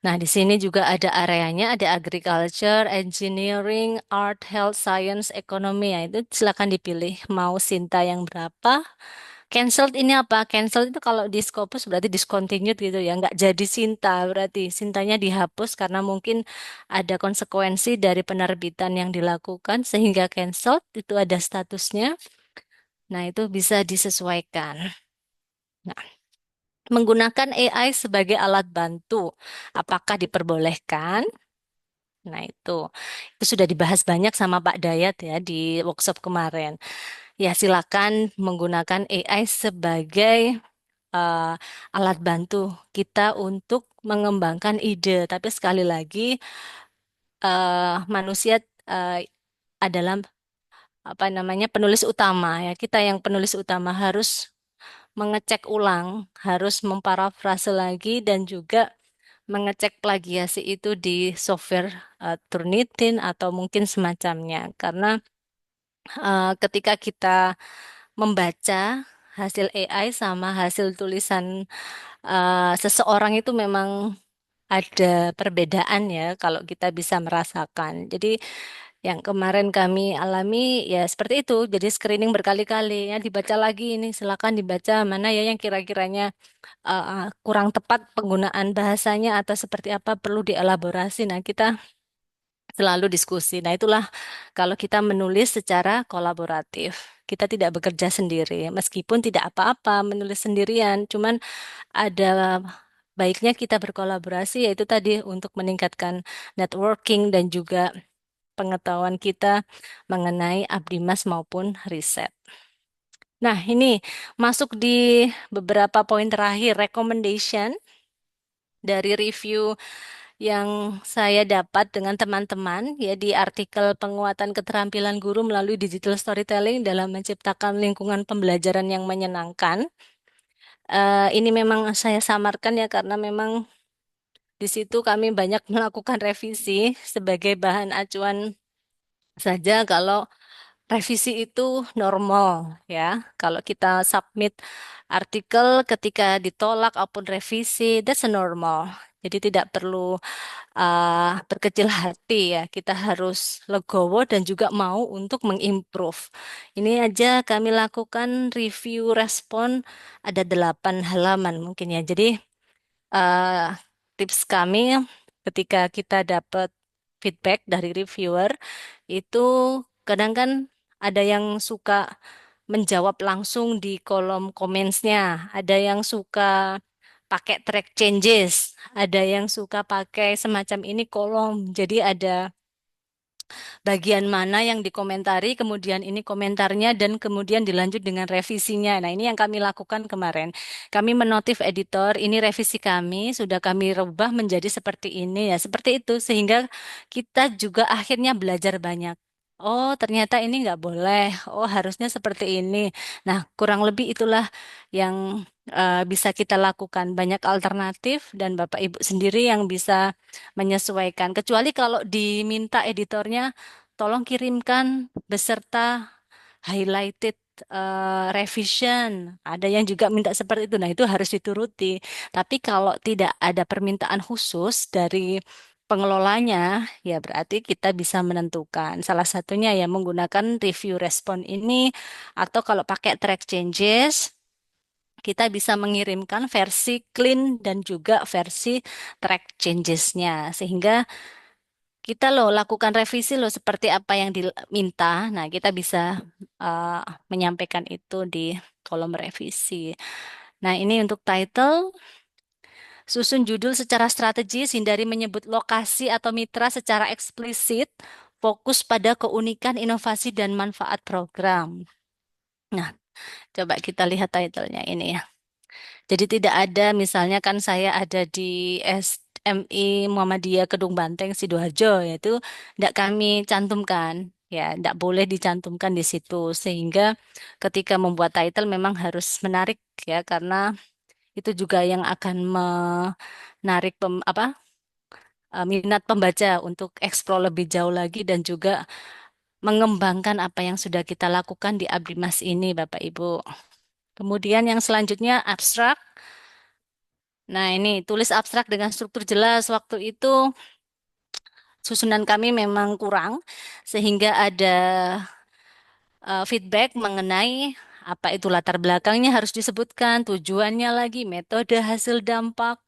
Nah, di sini juga ada areanya, ada agriculture, engineering, art, health, science, ekonomi. Ya, itu silakan dipilih mau Sinta yang berapa. Cancelled ini apa? Cancelled itu kalau di Scopus berarti discontinued gitu ya, nggak jadi Sinta berarti Sintanya dihapus karena mungkin ada konsekuensi dari penerbitan yang dilakukan sehingga cancelled itu ada statusnya. Nah itu bisa disesuaikan. Nah, menggunakan AI sebagai alat bantu, apakah diperbolehkan? Nah itu sudah dibahas banyak sama Pak Dayat ya di workshop kemarin. Ya silakan menggunakan AI sebagai eh, alat bantu kita untuk mengembangkan ide. Tapi sekali lagi, manusia eh, adalah apa namanya penulis utama ya. Kita yang penulis utama harus mengecek ulang, harus memparafrase lagi dan juga mengecek plagiasi itu di software Turnitin atau mungkin semacamnya. Karena ketika kita membaca hasil AI sama hasil tulisan seseorang itu memang ada perbedaan ya kalau kita bisa merasakan. Jadi yang kemarin kami alami ya seperti itu. Jadi screening berkali-kali ya dibaca lagi ini silakan dibaca mana ya yang kira-kiranya kurang tepat penggunaan bahasanya atau seperti apa perlu dielaborasi. Nah, kita selalu diskusi. Nah, itulah kalau kita menulis secara kolaboratif. Kita tidak bekerja sendiri, meskipun tidak apa-apa menulis sendirian. Cuman ada baiknya kita berkolaborasi, yaitu tadi untuk meningkatkan networking dan juga pengetahuan kita mengenai Abdimas maupun riset. Nah, ini masuk di beberapa poin terakhir, recommendation dari review yang saya dapat dengan teman-teman ya di artikel penguatan keterampilan guru melalui digital storytelling dalam menciptakan lingkungan pembelajaran yang menyenangkan. Ini memang saya samarkan ya karena memang di situ kami banyak melakukan revisi sebagai bahan acuan saja kalau revisi itu normal ya. Kalau kita submit artikel ketika ditolak maupun revisi, that's a normal. Jadi tidak perlu berkecil hati ya. Kita harus legowo dan juga mau untuk mengimprove. Ini aja kami lakukan review respon ada 8 halaman mungkin ya. Jadi eh, tips kami ketika kita dapat feedback dari reviewer itu kadang kan ada yang suka menjawab langsung di kolom comments-nya, ada yang suka pakai track changes, ada yang suka pakai semacam ini kolom. Jadi ada bagian mana yang dikomentari, kemudian ini komentarnya, dan kemudian dilanjut dengan revisinya. Nah, ini yang kami lakukan kemarin. Kami menotif editor, ini revisi kami, sudah kami rubah menjadi seperti ini, ya seperti itu, sehingga kita juga akhirnya belajar banyak. Oh, ternyata ini nggak boleh. Oh, harusnya seperti ini. Nah, kurang lebih itulah yang bisa kita lakukan. Banyak alternatif dan Bapak Ibu sendiri yang bisa menyesuaikan. Kecuali kalau diminta editornya tolong kirimkan beserta highlighted revision. Ada yang juga minta seperti itu. Nah, itu harus dituruti. Tapi kalau tidak ada permintaan khusus dari pengelolanya, ya berarti kita bisa menentukan. Salah satunya ya menggunakan review respon ini atau kalau pakai track changes, kita bisa mengirimkan versi clean dan juga versi track changes-nya. Sehingga kita loh lakukan revisi loh seperti apa yang diminta. Nah, kita bisa uh, menyampaikan itu di kolom revisi. Nah, ini untuk title, susun judul secara strategis, hindari menyebut lokasi atau mitra secara eksplisit, fokus pada keunikan, inovasi, dan manfaat program. Nah, coba kita lihat titlenya ini ya. Jadi tidak ada, misalnya kan saya ada di SMI Muhammadiyah Kedung Banteng Sidoarjo, yaitu tidak kami cantumkan, ya tidak boleh dicantumkan di situ, sehingga ketika membuat title memang harus menarik ya, karena itu juga yang akan menarik minat pembaca untuk eksplor lebih jauh lagi dan juga mengembangkan apa yang sudah kita lakukan di Abdi Mas ini, Bapak Ibu. Kemudian yang selanjutnya abstrak. Nah, ini tulis abstrak dengan struktur jelas. Waktu itu susunan kami memang kurang, sehingga ada feedback mengenai apa itu latar belakangnya harus disebutkan, tujuannya lagi, metode hasil dampak,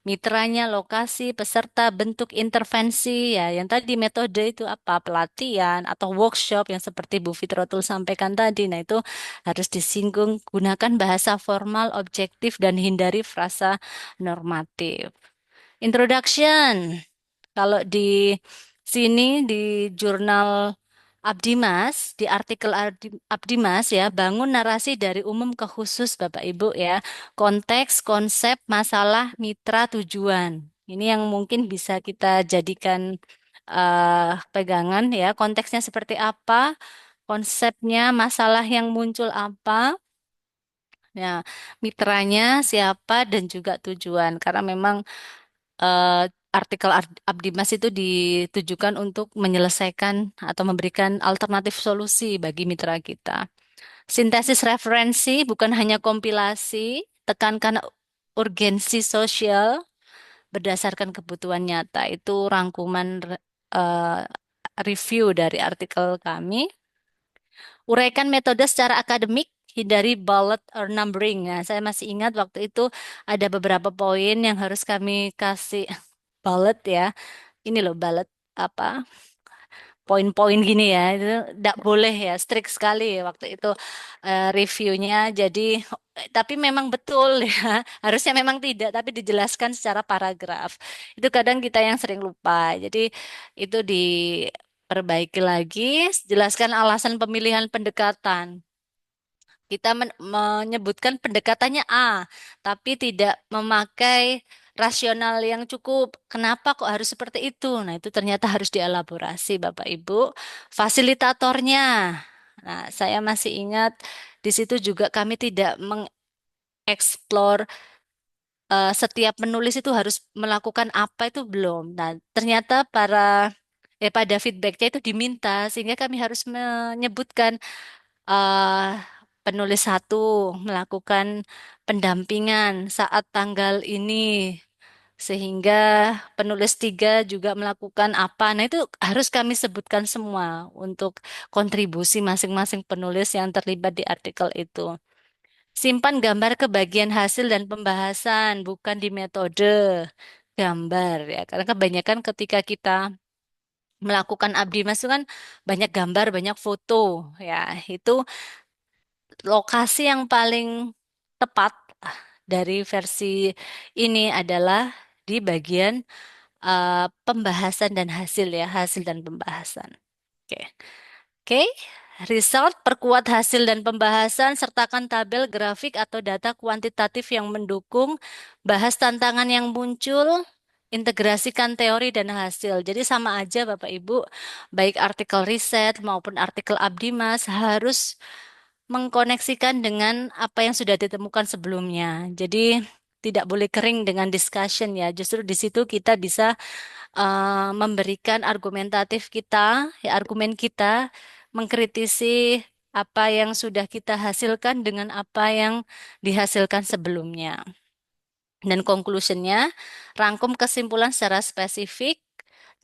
mitranya, lokasi, peserta, bentuk intervensi, ya yang tadi metode itu apa, pelatihan atau workshop yang seperti Bu Fitrotul sampaikan tadi. Nah, itu harus disinggung, gunakan bahasa formal, objektif, dan hindari frasa normatif. Introduction. Kalau di sini di jurnal Abdimas, di artikel Abdimas ya, bangun narasi dari umum ke khusus Bapak Ibu ya. Konteks, konsep, masalah, mitra, tujuan. Ini yang mungkin bisa kita jadikan pegangan ya. Konteksnya seperti apa, konsepnya, masalah yang muncul apa, ya, mitranya siapa dan juga tujuan. Karena memang eh, artikel Abdimas itu ditujukan untuk menyelesaikan atau memberikan alternatif solusi bagi mitra kita. Sintesis referensi bukan hanya kompilasi, tekankan urgensi sosial berdasarkan kebutuhan nyata. Itu rangkuman eh, review dari artikel kami. Uraikan metode secara akademik, hindari bullet or numbering. Nah, saya masih ingat waktu itu ada beberapa poin yang harus kami kasih bullet ya. Ini loh bullet apa poin-poin gini ya, itu tidak boleh ya, strict sekali ya waktu itu reviewnya. Jadi tapi memang betul ya, harusnya memang tidak, tapi dijelaskan secara paragraf. Itu kadang kita yang sering lupa. Jadi itu diperbaiki lagi, jelaskan alasan pemilihan pendekatan. Kita menyebutkan pendekatannya A, tapi tidak memakai rasional yang cukup. Kenapa kok harus seperti itu? Nah, itu ternyata harus dielaborasi, Bapak Ibu. Fasilitatornya. Nah, saya masih ingat di situ juga kami tidak mengeksplor setiap penulis itu harus melakukan apa itu belum. Nah, ternyata pada feedbacknya itu diminta sehingga kami harus menyebutkan eh penulis satu melakukan pendampingan saat tanggal ini, sehingga penulis tiga juga melakukan apa. Nah, itu harus kami sebutkan semua untuk kontribusi masing-masing penulis yang terlibat di artikel itu. Simpan gambar ke bagian hasil dan pembahasan, bukan di metode gambar ya. Karena kebanyakan ketika kita melakukan abdi mas itu kan banyak gambar, banyak foto ya. Itu lokasi yang paling tepat dari versi ini adalah di bagian pembahasan dan hasil ya, hasil dan pembahasan. Oke. Oke. Result, perkuat hasil dan pembahasan, sertakan tabel, grafik, atau data kuantitatif yang mendukung, bahas tantangan yang muncul, integrasikan teori dan hasil. Jadi sama aja Bapak Ibu, baik artikel riset maupun artikel Abdimas harus mengkoneksikan dengan apa yang sudah ditemukan sebelumnya. Jadi tidak boleh kering dengan discussion ya. Justru di situ kita bisa memberikan argumentatif kita, ya argumen kita, mengkritisi apa yang sudah kita hasilkan dengan apa yang dihasilkan sebelumnya. Dan conclusionnya, rangkum kesimpulan secara spesifik,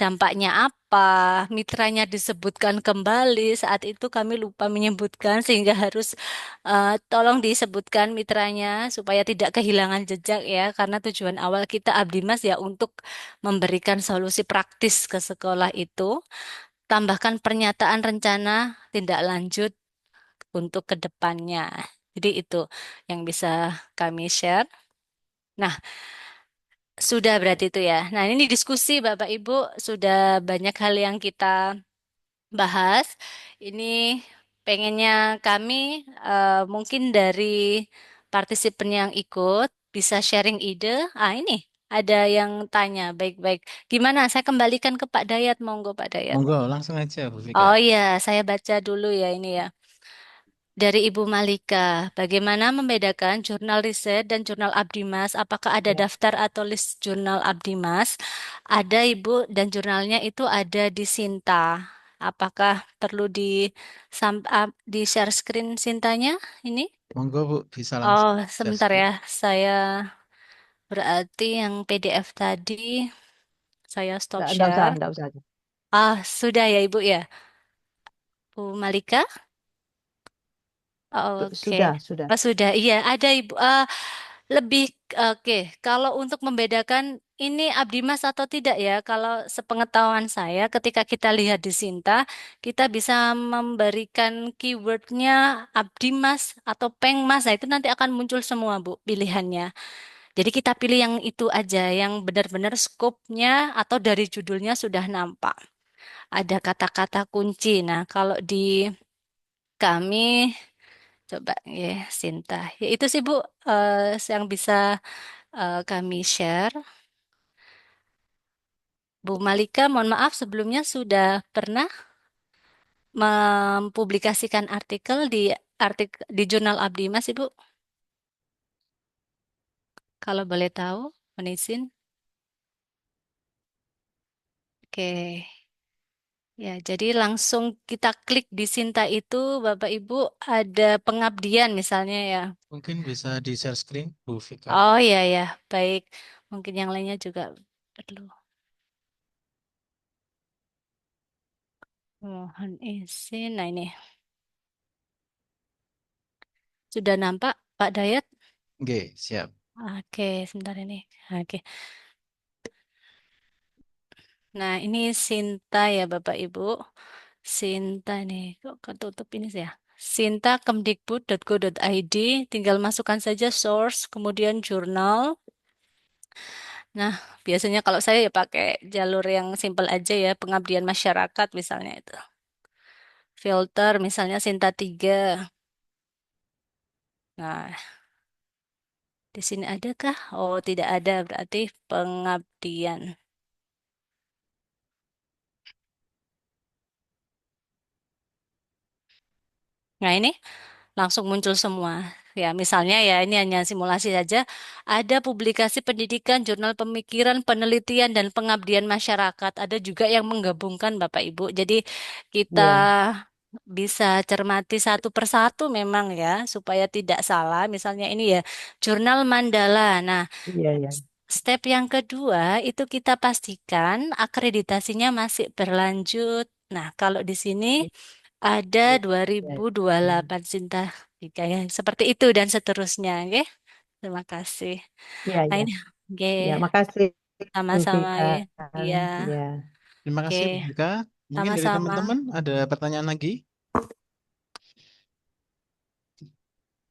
dampaknya apa, mitranya disebutkan kembali, saat itu kami lupa menyebutkan, sehingga harus tolong disebutkan mitranya, supaya tidak kehilangan jejak ya, karena tujuan awal kita Abdimas ya untuk memberikan solusi praktis ke sekolah itu, tambahkan pernyataan rencana tindak lanjut untuk kedepannya. Jadi itu yang bisa kami share. Nah, sudah berarti itu ya. Nah, ini diskusi Bapak Ibu sudah banyak hal yang kita bahas. Ini pengennya kami mungkin dari partisipan yang ikut bisa sharing ide. Ah, ini ada yang tanya. Baik-baik. Gimana? Saya kembalikan ke Pak Dayat. Monggo Pak Dayat. Monggo langsung aja Bu Vika. Oh iya, saya baca dulu ya ini ya. Dari Ibu Malika, bagaimana membedakan jurnal riset dan jurnal Abdimas? Apakah ada Ya. daftar atau list jurnal Abdimas? Ada Ibu, dan jurnalnya itu ada di Sinta. Apakah perlu di share screen Sintanya ini? Monggo Bu bisa Oh, langsung share sebentar screen. ya. Saya berarti yang PDF tadi saya stop Nggak usah, share. nggak usah. Ah, sudah ya Ibu ya. Bu Malika? Oke. Sudah, sudah. Oh, sudah. Iya, ada Ibu. Lebih oke, kalau untuk membedakan ini Abdimas atau tidak ya, kalau sepengetahuan saya ketika kita lihat di Sinta, kita bisa memberikan keywordnya Abdimas atau Pengmas, nah itu nanti akan muncul semua Bu pilihannya. Jadi kita pilih yang itu aja, yang benar-benar skopnya atau dari judulnya sudah nampak. ada kata-kata kunci. Nah, kalau di kami coba ya Sinta. Ya itu sih Bu yang bisa kami share. Bu Malika, mohon maaf sebelumnya sudah pernah mempublikasikan artikel di jurnal Abdi Mas Ibu. Kalau boleh tahu, mohon izin. Oke. Ya, jadi langsung kita klik di Sinta itu, Bapak Ibu, ada pengabdian misalnya ya. Mungkin bisa di share screen, Bu Vika. Oh iya ya, baik. Mungkin yang lainnya juga perlu. Mohon izin. Nah ini sudah nampak Pak Dayat? Oke, siap. Oke, sebentar ini. Oke. Nah ini Sinta ya Bapak Ibu. Sinta nih, kok ketutup ini sih ya. Sinta kemdikbud.go.id, tinggal masukkan saja source, kemudian jurnal. Nah, biasanya kalau saya ya pakai jalur yang simple aja ya, pengabdian masyarakat misalnya itu. Filter misalnya Sinta 3. Nah, di sini adakah? Oh, tidak ada, berarti pengabdian. Nah, ini langsung muncul semua. Ya, misalnya ya ini hanya simulasi saja. Ada publikasi pendidikan, jurnal pemikiran, penelitian, dan pengabdian masyarakat. Ada juga yang menggabungkan Bapak Ibu. Jadi kita Iya, bisa cermati satu persatu memang ya, supaya tidak salah. Misalnya ini ya, jurnal Mandala. Nah, iya, iya. step yang kedua itu kita pastikan akreditasinya masih berlanjut. Nah, kalau di sini ada Iya, 2028 Sinta Vika ya. Seperti itu dan seterusnya, oke? Terima kasih. iya, Nah, iya. ini oke, Iya, makasih Bu sama-sama Vika. ya. Iya, Iya. Terima oke. kasih, Bu Vika. Mungkin dari Sama-sama. teman-teman ada pertanyaan lagi?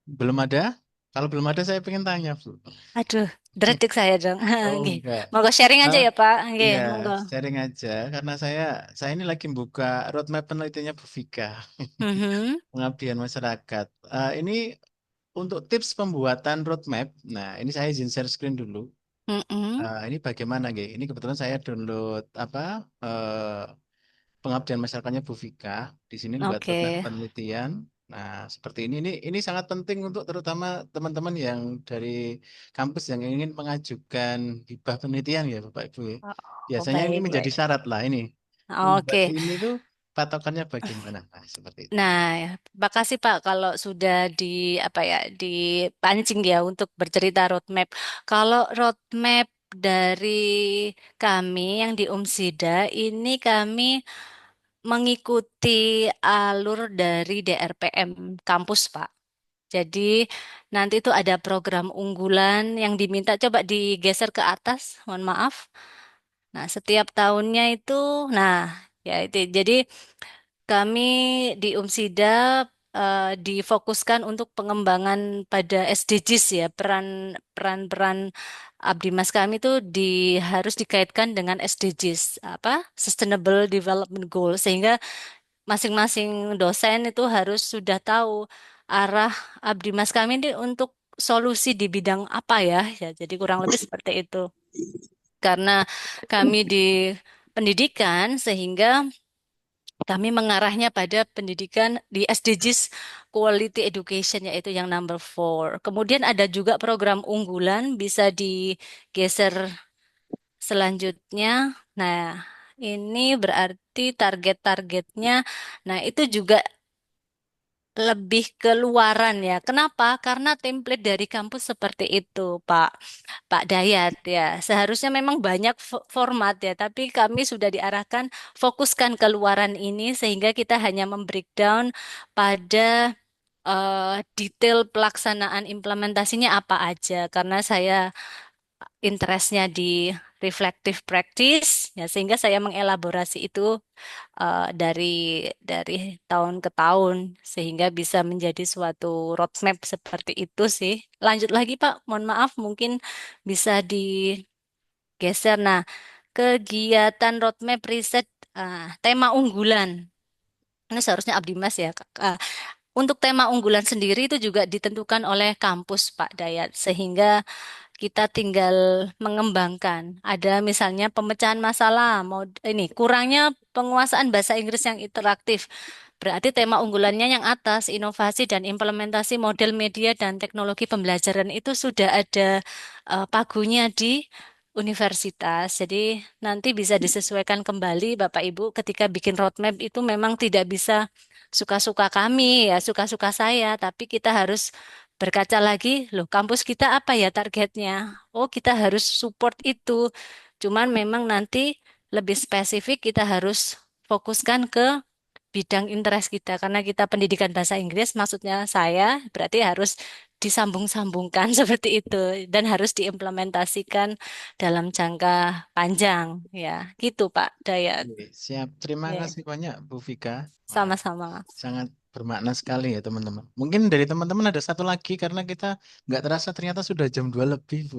Belum ada? Kalau belum ada, saya pengen tanya, Bu. Aduh, deretik saya dong. Oh, Oke. enggak. Monggo sharing aja Ah, ya, Pak. Oke, iya, monggo. sharing aja. Karena saya ini lagi buka roadmap penelitiannya Bu Vika. Mhm. Pengabdian masyarakat. Ini untuk tips pembuatan roadmap. Nah, ini saya izin share screen dulu. Mhm. Ini bagaimana, Ge? Ini kebetulan saya download apa pengabdian masyarakatnya Bu Vika. Di sini buat roadmap Oke. penelitian. Nah, seperti ini. Ini sangat penting untuk terutama teman-teman yang dari kampus yang ingin mengajukan hibah penelitian ya, Bapak Ibu. Ya. Oh, Biasanya ini baik, menjadi baik. syarat lah ini. Membuat Oke. ini tuh patokannya bagaimana? Nah, seperti itu. Nah, ya, makasih Pak kalau sudah di apa ya dipancing ya untuk bercerita roadmap. Kalau roadmap dari kami yang di Umsida ini kami mengikuti alur dari DRPM kampus Pak. Jadi nanti itu ada program unggulan yang diminta coba digeser ke atas, mohon maaf. Nah, setiap tahunnya itu, nah ya itu jadi kami di Umsida difokuskan untuk pengembangan pada SDGs ya, peran-peran Abdi Mas kami itu harus dikaitkan dengan SDGs, apa? Sustainable Development Goal, sehingga masing-masing dosen itu harus sudah tahu arah Abdi Mas kami ini untuk solusi di bidang apa ya. Ya, jadi kurang lebih seperti itu. Karena kami di pendidikan sehingga kami mengarahnya pada pendidikan di SDGs Quality Education yaitu yang number 4. Kemudian ada juga program unggulan bisa digeser selanjutnya. Nah, ini berarti target-targetnya. Nah, itu juga lebih keluaran ya. Kenapa? Karena template dari kampus seperti itu, Pak Dayat ya. Seharusnya memang banyak format ya, tapi kami sudah diarahkan fokuskan keluaran ini sehingga kita hanya membreakdown pada detail pelaksanaan implementasinya apa aja. Karena saya interestnya di reflective practice ya, sehingga saya mengelaborasi itu dari tahun ke tahun sehingga bisa menjadi suatu roadmap seperti itu sih. Lanjut lagi Pak, mohon maaf mungkin bisa digeser. Nah, kegiatan roadmap riset tema unggulan. Ini seharusnya Abdi Mas ya, Kak. Untuk tema unggulan sendiri itu juga ditentukan oleh kampus, Pak Dayat, sehingga kita tinggal mengembangkan. Ada misalnya pemecahan masalah, mau ini kurangnya penguasaan bahasa Inggris yang interaktif. Berarti tema unggulannya yang atas, inovasi dan implementasi model media dan teknologi pembelajaran itu sudah ada pagunya di universitas. Jadi nanti bisa disesuaikan kembali Bapak Ibu ketika bikin roadmap itu memang tidak bisa suka-suka kami ya, suka-suka saya, tapi kita harus berkaca lagi, loh kampus kita apa ya targetnya? Oh, kita harus support itu. Cuman memang nanti lebih spesifik kita harus fokuskan ke bidang interest kita karena kita pendidikan bahasa Inggris maksudnya saya berarti harus disambung-sambungkan seperti itu dan harus diimplementasikan dalam jangka panjang ya gitu Pak Dayat. Oke, siap. Terima Ya, kasih banyak Bu Vika. Wah, sama-sama. sangat bermakna sekali ya teman-teman. Mungkin dari teman-teman ada satu lagi karena kita nggak terasa ternyata sudah jam 2 lebih, Bu.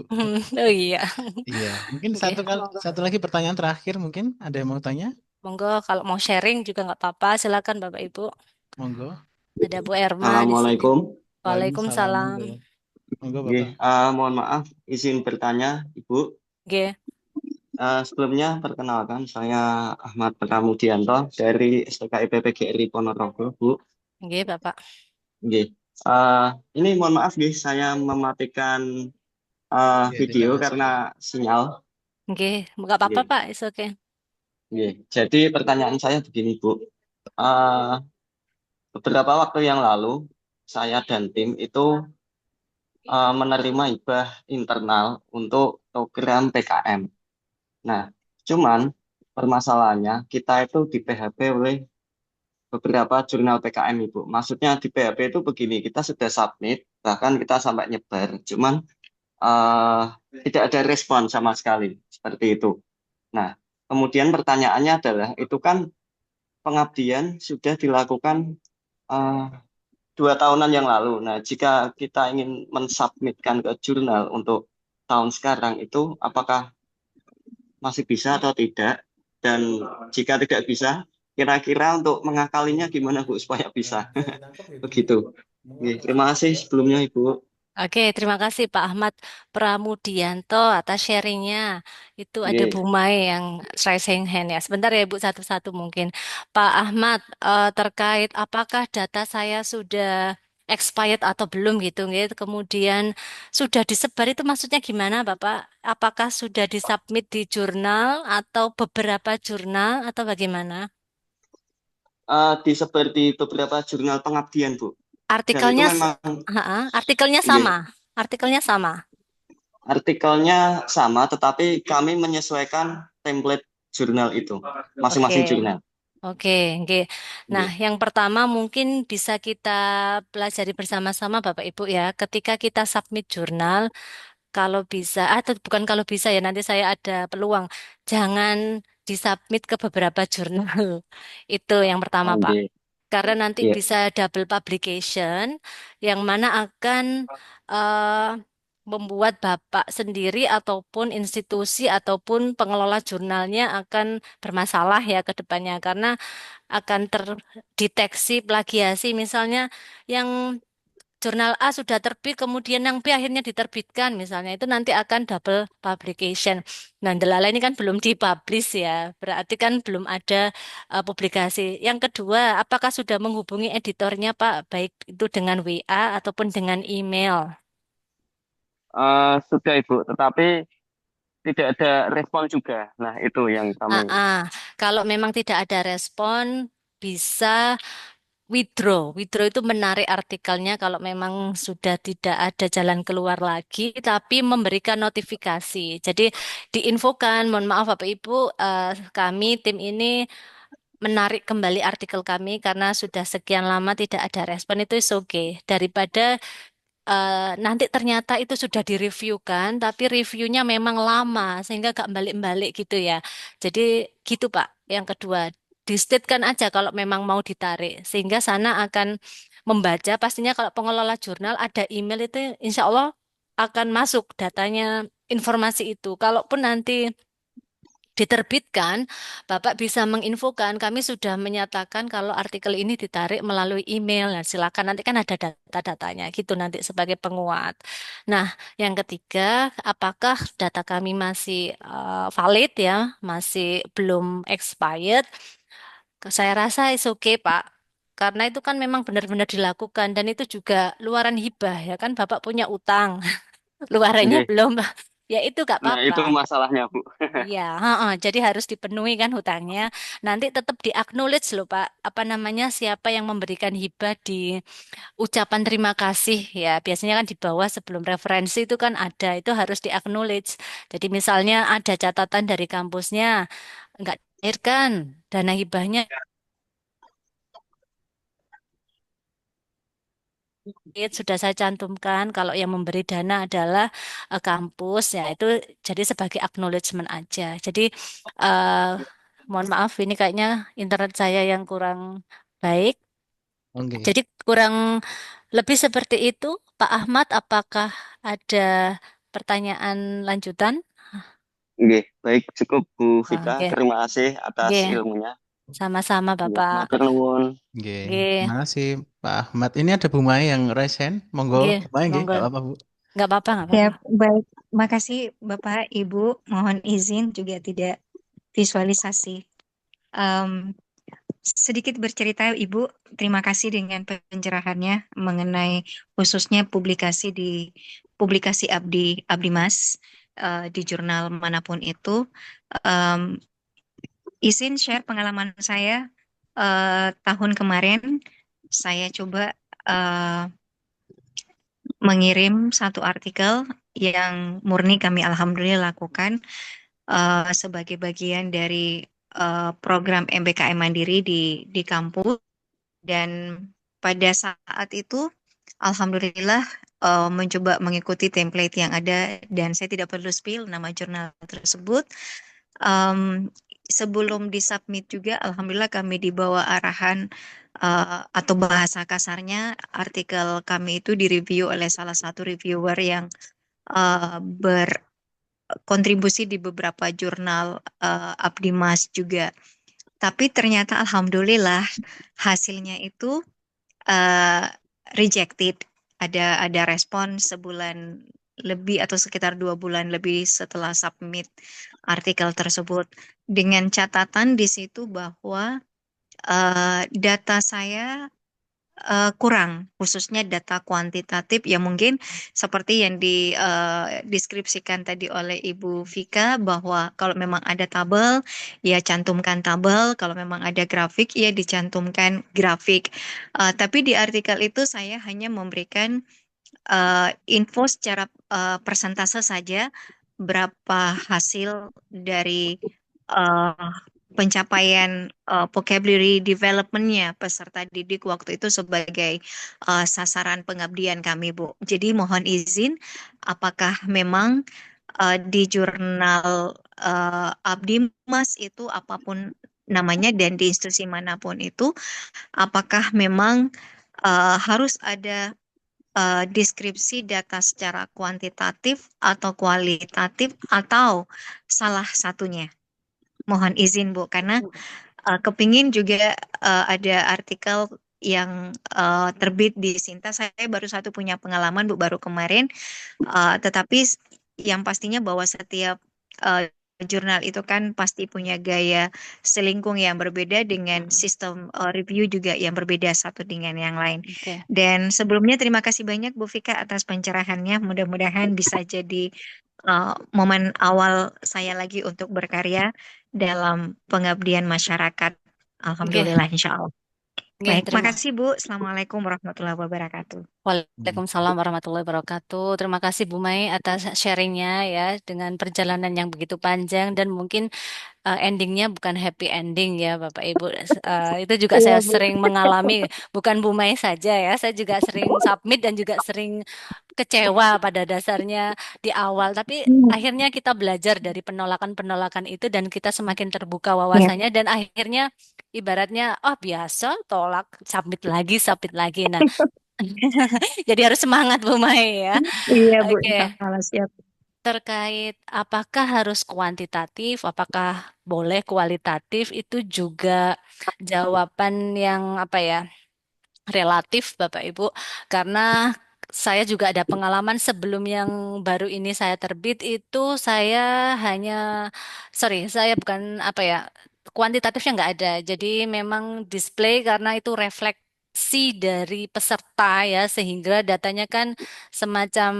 Oh iya. Iya, mungkin Oke, monggo. satu lagi pertanyaan terakhir mungkin ada yang mau tanya? Monggo kalau mau sharing juga nggak apa-apa, silakan Bapak Ibu. Monggo. Ada Bu Erma di sini. Assalamualaikum. Waalaikumsalam, Waalaikumsalam. monggo. Monggo Nggih, Bapak. mohon maaf, izin bertanya, Ibu. Oke, Sebelumnya perkenalkan, saya Ahmad Pramudianto dari STK IPP GRI Ponorogo, Bu. oke Bapak. Nggih. Ini mohon maaf, nggih, saya mematikan Oke, tidak video karena masalah. sinyal. Oke, nggak apa-apa Nggih. Pak, it's okay. Nggih. Jadi pertanyaan saya begini, Bu. Eh, Beberapa waktu yang lalu, saya dan tim itu menerima hibah internal untuk program PKM. Nah, cuman permasalahannya kita itu di PHP oleh beberapa jurnal PKM, Ibu. Maksudnya di PHP itu begini, kita sudah submit, bahkan kita sampai nyebar, cuman eh, tidak ada respon sama sekali, seperti itu. Nah, kemudian pertanyaannya adalah, itu kan pengabdian sudah dilakukan eh, 2 tahunan yang lalu. Nah, jika kita ingin mensubmitkan ke jurnal untuk tahun sekarang itu, apakah masih bisa atau tidak? Dan jika tidak bisa, kira-kira untuk mengakalinya gimana Bu supaya bisa? Begitu. Oke, terima kasih sebelumnya Ibu. Oke, terima kasih Pak Ahmad Pramudianto atas sharingnya. Itu ada Bu Oke. Mai yang raising hand ya. Sebentar ya Bu, satu-satu mungkin. Pak Ahmad, terkait apakah data saya sudah expired atau belum gitu, gitu. Kemudian sudah disebar itu maksudnya gimana Bapak? Apakah sudah disubmit di jurnal atau beberapa jurnal atau bagaimana? Di seperti beberapa jurnal pengabdian Bu. Dan itu Artikelnya, memang, artikelnya nggih, sama. Artikelnya sama. artikelnya sama, tetapi kami menyesuaikan template jurnal itu, Oke. masing-masing jurnal. Oke, oke. Nah, Nggih. yang pertama mungkin bisa kita pelajari bersama-sama Bapak Ibu ya. Ketika kita submit jurnal, kalau bisa, atau bukan kalau bisa ya, nanti saya ada peluang. Jangan disubmit ke beberapa jurnal. Itu yang pertama, Pak. Nggih. Karena nanti Iya. bisa double publication, yang mana akan eh, membuat Bapak sendiri ataupun institusi ataupun pengelola jurnalnya akan bermasalah ya ke depannya. Karena akan terdeteksi plagiasi misalnya yang jurnal A sudah terbit kemudian yang B akhirnya diterbitkan misalnya itu nanti akan double publication. Nah, Delala ini kan belum dipublish ya, berarti kan belum ada publikasi. Yang kedua, apakah sudah menghubungi editornya Pak, baik itu dengan WA ataupun dengan email? Sudah Ibu, tetapi tidak ada respon juga. Nah, itu yang kami. Kalau memang tidak ada respon, bisa withdraw. Withdraw itu menarik artikelnya kalau memang sudah tidak ada jalan keluar lagi, tapi memberikan notifikasi. Jadi diinfokan, mohon maaf Bapak Ibu, kami tim ini menarik kembali artikel kami karena sudah sekian lama tidak ada respon itu is okay. Daripada nanti ternyata itu sudah direview-kan, tapi reviewnya memang lama sehingga gak balik-balik gitu ya. Jadi gitu Pak. Yang kedua, di-state-kan aja kalau memang mau ditarik, sehingga sana akan membaca. Pastinya kalau pengelola jurnal ada email itu, insya Allah akan masuk datanya informasi itu. Kalaupun nanti diterbitkan, Bapak bisa menginfokan, kami sudah menyatakan kalau artikel ini ditarik melalui email. Nah, silakan nanti kan ada data-datanya gitu nanti sebagai penguat. Nah, yang ketiga, apakah data kami masih valid ya, masih belum expired? Saya rasa is okay, Pak. Karena itu kan memang benar-benar dilakukan dan itu juga luaran hibah ya kan Bapak punya utang, luarannya Oke. belum. Ya itu gak Nah, apa-apa. itu masalahnya, Bu. Iya, heeh, jadi harus dipenuhi kan hutangnya. Nanti tetap di-acknowledge loh Pak, apa namanya siapa yang memberikan hibah di ucapan terima kasih ya. Biasanya kan di bawah sebelum referensi itu kan ada, itu harus di-acknowledge. Jadi misalnya ada catatan dari kampusnya, enggak cairkan dana hibahnya. Sudah saya cantumkan kalau yang memberi dana adalah kampus ya itu jadi sebagai acknowledgement aja. Jadi eh, mohon maaf ini kayaknya internet saya yang kurang baik. Oke. Jadi kurang lebih seperti itu. Pak Ahmad, apakah ada pertanyaan lanjutan? Oke, baik, cukup Bu Vika. Oke, Terima kasih atas oke, ilmunya. sama-sama Oke, Bapak. matur nuwun. Oke. Oke, Terima kasih Pak Ahmad. Ini ada Bu Mai yang raise hand. Monggo, oke, Bu Mai nggih, monggo. nggak apa-apa Bu. Nggak apa-apa, nggak Ya, apa-apa. baik. Makasih Bapak, Ibu. Mohon izin juga tidak visualisasi. Em, Sedikit bercerita, Ibu. Terima kasih dengan pencerahannya mengenai khususnya publikasi Abdi Mas di jurnal manapun itu. Em, izin share pengalaman saya tahun kemarin. Saya coba eh, mengirim satu artikel yang murni kami alhamdulillah lakukan sebagai bagian dari program MBKM Mandiri di kampus. Dan pada saat itu alhamdulillah mencoba mengikuti template yang ada dan saya tidak perlu spill nama jurnal tersebut. Em, Sebelum disubmit juga alhamdulillah kami dibawa arahan atau bahasa kasarnya artikel kami itu direview oleh salah satu reviewer yang berkontribusi di beberapa jurnal Abdi Mas juga. Tapi ternyata alhamdulillah hasilnya itu eh, rejected. Ada respon sebulan lebih atau sekitar 2 bulan lebih setelah submit artikel tersebut. Dengan catatan di situ bahwa data saya kurang, khususnya data kuantitatif yang mungkin seperti yang dideskripsikan tadi oleh Ibu Vika bahwa kalau memang ada tabel, ya cantumkan tabel, kalau memang ada grafik, ya dicantumkan grafik. Tapi di artikel itu saya hanya memberikan info secara persentase saja berapa hasil dari eh, pencapaian vocabulary development-nya peserta didik waktu itu sebagai sasaran pengabdian kami, Bu. Jadi mohon izin, apakah memang di jurnal Abdi Mas itu apapun namanya dan di institusi manapun itu, apakah memang harus ada deskripsi data secara kuantitatif atau kualitatif atau salah satunya. Mohon izin Bu, karena kepingin juga ada artikel yang terbit di Sinta. Saya baru satu punya pengalaman Bu, baru kemarin. Tetapi yang pastinya bahwa setiap jurnal itu kan pasti punya gaya selingkung yang berbeda dengan sistem review juga yang berbeda satu dengan yang lain. Oke. Dan sebelumnya terima kasih banyak Bu Vika atas pencerahannya. Mudah-mudahan bisa jadi momen awal saya lagi untuk berkarya dalam pengabdian masyarakat. Oke, Alhamdulillah, insya Allah. oke, Baik, terima. makasih Bu. Assalamualaikum warahmatullahi wabarakatuh. Waalaikumsalam warahmatullahi wabarakatuh. Terima kasih Bu Mai atas sharingnya ya dengan perjalanan yang begitu panjang dan mungkin endingnya bukan happy ending ya Bapak Ibu. Itu juga Iya saya Bu. sering mengalami, bukan Bu Mai saja ya. Saya juga sering submit dan juga sering kecewa pada dasarnya di awal. Tapi akhirnya kita belajar dari penolakan-penolakan itu dan kita semakin terbuka Ya, wawasannya dan akhirnya ibaratnya oh biasa tolak submit lagi submit lagi. Nah, jadi harus semangat Bu Mai ya. iya Bu, Oke. insya Allah siap. terkait apakah harus kuantitatif, apakah boleh kualitatif, itu juga jawaban yang apa ya, relatif Bapak Ibu, karena saya juga ada pengalaman sebelum yang baru ini saya terbit itu saya hanya, sorry, saya bukan apa ya, kuantitatifnya nggak ada. Jadi memang display karena itu refleksi dari peserta ya, sehingga datanya kan semacam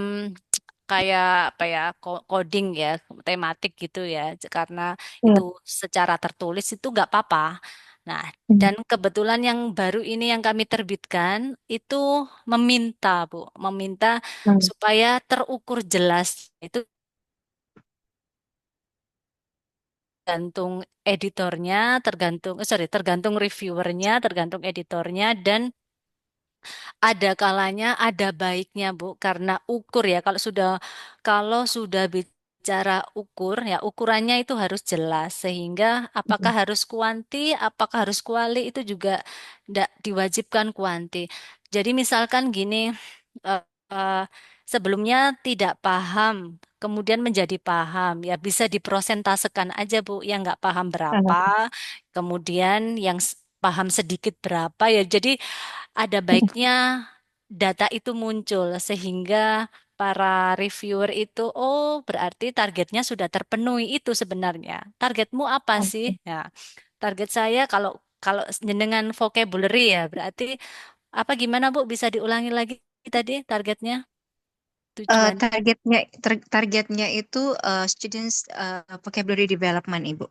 kayak apa ya, coding ya, tematik gitu ya, karena Iya. itu secara tertulis itu nggak apa-apa. Nah, Hmm. dan kebetulan yang baru ini yang kami terbitkan itu meminta, Bu, meminta Hmm. supaya terukur jelas. Itu tergantung editornya, tergantung reviewernya, tergantung editornya, dan ada kalanya ada baiknya Bu, karena ukur ya. Kalau sudah bicara ukur ya, ukurannya itu harus jelas sehingga apakah harus kuanti, apakah harus kuali, itu juga tidak diwajibkan kuanti. Jadi misalkan gini, eh, eh, sebelumnya tidak paham, kemudian menjadi paham, ya bisa diprosentasekan aja Bu, yang nggak paham berapa, kemudian yang paham sedikit berapa ya. Jadi ada baiknya data itu muncul sehingga para reviewer itu, oh berarti targetnya sudah terpenuhi itu sebenarnya. Targetmu apa sih? Oke. Ya, target saya kalau kalau dengan vocabulary ya berarti apa, gimana Bu? Bisa diulangi lagi tadi targetnya, tujuan Targetnya itu students vocabulary development, Ibu.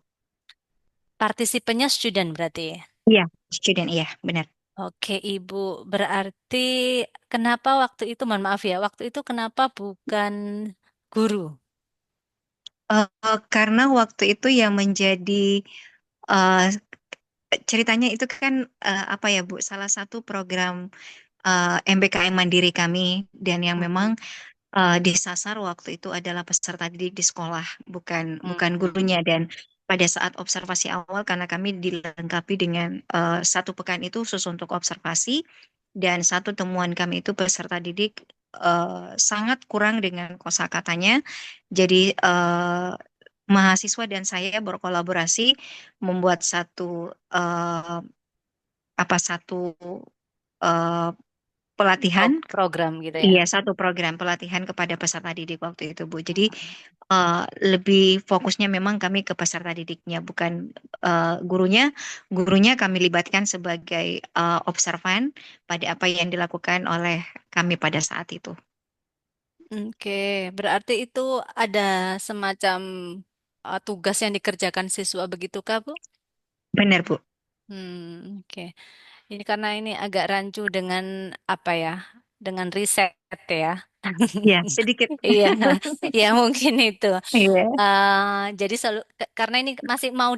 partisipannya student berarti. Iya, student, iya, benar. Oke, Ibu. Berarti kenapa waktu itu, mohon maaf ya, waktu itu kenapa bukan guru? Karena waktu itu yang menjadi eh, ceritanya itu kan apa ya Bu, salah satu program MBKM Mandiri kami dan yang memang Mm-mm. disasar waktu itu adalah peserta didik di sekolah, bukan Mm-mm. gurunya. Dan pada saat observasi awal, karena kami dilengkapi dengan 1 pekan itu khusus untuk observasi, dan satu temuan kami itu peserta didik sangat kurang dengan kosakatanya. Jadi mahasiswa dan saya berkolaborasi membuat satu eh, pelatihan. Program gitu ya. Iya, satu program pelatihan kepada peserta didik waktu itu, Bu. Jadi eh, lebih fokusnya memang kami ke peserta didiknya, bukan gurunya. Gurunya kami libatkan sebagai observan pada apa yang dilakukan oleh kami pada saat itu. Oke, berarti itu ada semacam tugas yang dikerjakan siswa begitu kah, Bu? Benar, Bu. Oke. Ini karena ini agak rancu dengan apa ya? Dengan riset ya. Ya, sedikit. Iya, ya mungkin itu. Iya. Jadi selalu karena ini masih mau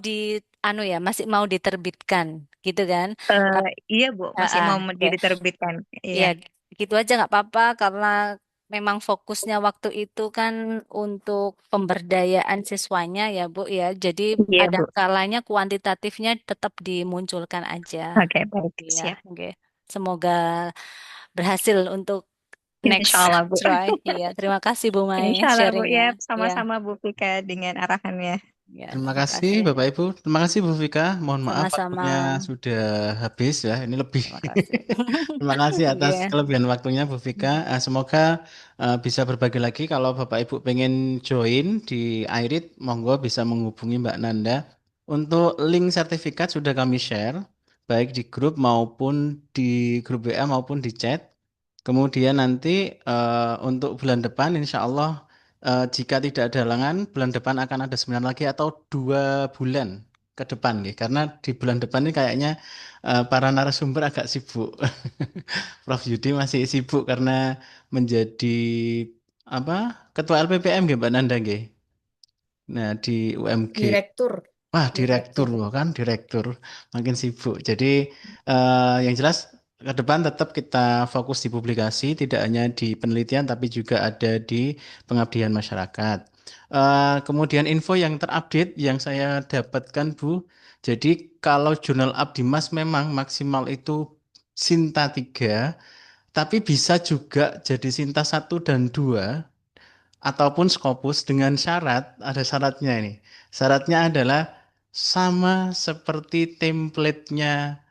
masih mau diterbitkan, gitu kan? Eh, Kap- iya, Bu, masih mau Oke. diterbitkan. Iya. Ya, gitu aja nggak apa-apa karena memang fokusnya waktu itu kan untuk pemberdayaan siswanya ya, Bu ya. Jadi Iya, ada Bu. kalanya kuantitatifnya tetap dimunculkan aja. Oke, baik, Ya, siap. oke. Semoga berhasil untuk next Insya Allah, Bu. try. Iya, terima kasih Bu Mai Insya Allah, Bu. sharingnya. Ya, Ya, sama-sama Bu Fika dengan arahannya. ya, Terima terima kasih kasih. Bapak Ibu. Terima kasih Bu Vika. Mohon maaf Sama-sama. waktunya sudah habis ya. Ini lebih. Terima kasih. Terima kasih atas Iya. kelebihan waktunya Bu Vika. Semoga bisa berbagi lagi. Kalau Bapak Ibu pengen join di IRID, monggo bisa menghubungi Mbak Nanda. Untuk link sertifikat sudah kami share, baik di grup maupun di grup WA maupun di chat. Kemudian nanti untuk bulan depan, insya Allah jika tidak ada halangan, bulan depan akan ada seminar lagi atau 2 bulan ke depan, ya. Karena di bulan depan ini kayaknya para narasumber agak sibuk. Prof Yudi masih sibuk karena menjadi apa Ketua LPPM, nggih, Mbak Nanda, nggih. Nah, di UMG. Direktur. Wah, direktur Direktur. loh kan, direktur makin sibuk. Jadi yang jelas ke depan tetap kita fokus di publikasi, tidak hanya di penelitian, tapi juga ada di pengabdian masyarakat. Kemudian info yang terupdate yang saya dapatkan, Bu. Jadi kalau jurnal Abdimas memang maksimal itu Sinta 3, tapi bisa juga jadi Sinta 1 dan 2. ataupun Scopus dengan syarat, ada syaratnya ini. Syaratnya adalah sama seperti template-nya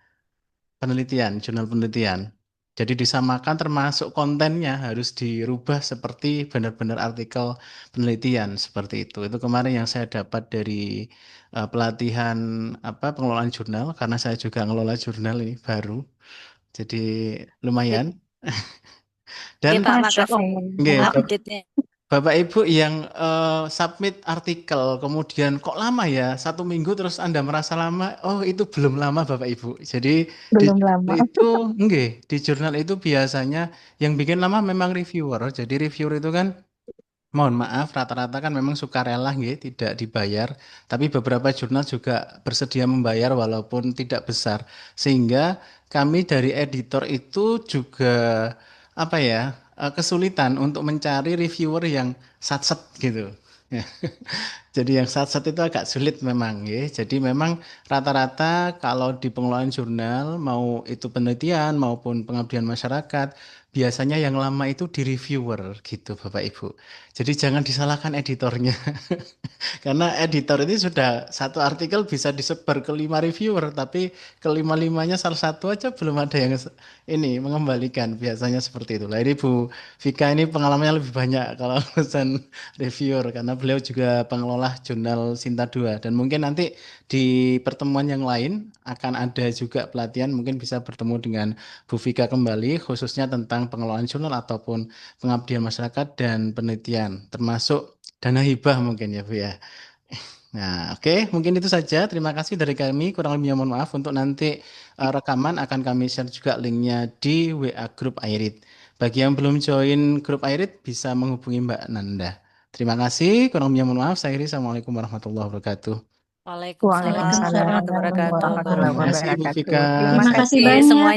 penelitian, jurnal penelitian. Jadi disamakan termasuk kontennya harus dirubah seperti benar-benar artikel penelitian seperti itu. Itu kemarin yang saya dapat dari pelatihan pengelolaan jurnal karena saya juga ngelola jurnal ini baru. Jadi lumayan. Oke, Dan Pak, Masya makasih nggih, Allah. update-nya. Bapak Ibu yang submit artikel, kemudian kok lama ya, 1 minggu terus Anda merasa lama, oh itu belum lama Bapak Ibu. Jadi di Belum jurnal lama. itu, enggak, di jurnal itu biasanya yang bikin lama memang reviewer. Jadi reviewer itu kan, mohon maaf, rata-rata kan memang sukarela, nggih, tidak dibayar. Tapi beberapa jurnal juga bersedia membayar walaupun tidak besar. Sehingga kami dari editor itu juga apa ya kesulitan untuk mencari reviewer yang satset gitu. Ya. Jadi yang satset itu agak sulit memang ya. Jadi memang rata-rata kalau di pengelolaan jurnal mau itu penelitian maupun pengabdian masyarakat biasanya yang lama itu di reviewer gitu Bapak Ibu. Jadi jangan disalahkan editornya. Karena editor ini sudah satu artikel bisa disebar ke 5 reviewer, tapi kelima-limanya salah satu aja belum ada yang ini mengembalikan. Biasanya seperti itu. Lah ini Bu Vika ini pengalamannya lebih banyak kalau urusan reviewer, karena beliau juga pengelola jurnal Sinta 2. Dan mungkin nanti di pertemuan yang lain akan ada juga pelatihan, mungkin bisa bertemu dengan Bu Vika kembali, khususnya tentang pengelolaan jurnal ataupun pengabdian masyarakat dan penelitian, termasuk dana hibah mungkin ya Bu ya. Nah, oke, mungkin itu saja. Terima kasih dari kami. Kurang lebihnya mohon maaf. Untuk nanti rekaman akan kami share juga linknya di WA grup Airit. Bagi yang belum join grup Airit bisa menghubungi Mbak Nanda. Terima kasih. Kurang lebihnya mohon maaf. Saya Iris. Assalamualaikum warahmatullahi wabarakatuh. Waalaikumsalam Waalaikumsalam warahmatullahi wabarakatuh. warahmatullahi Terima kasih Bu wabarakatuh. Vika. Terima Terima kasih kasih banyak. semuanya.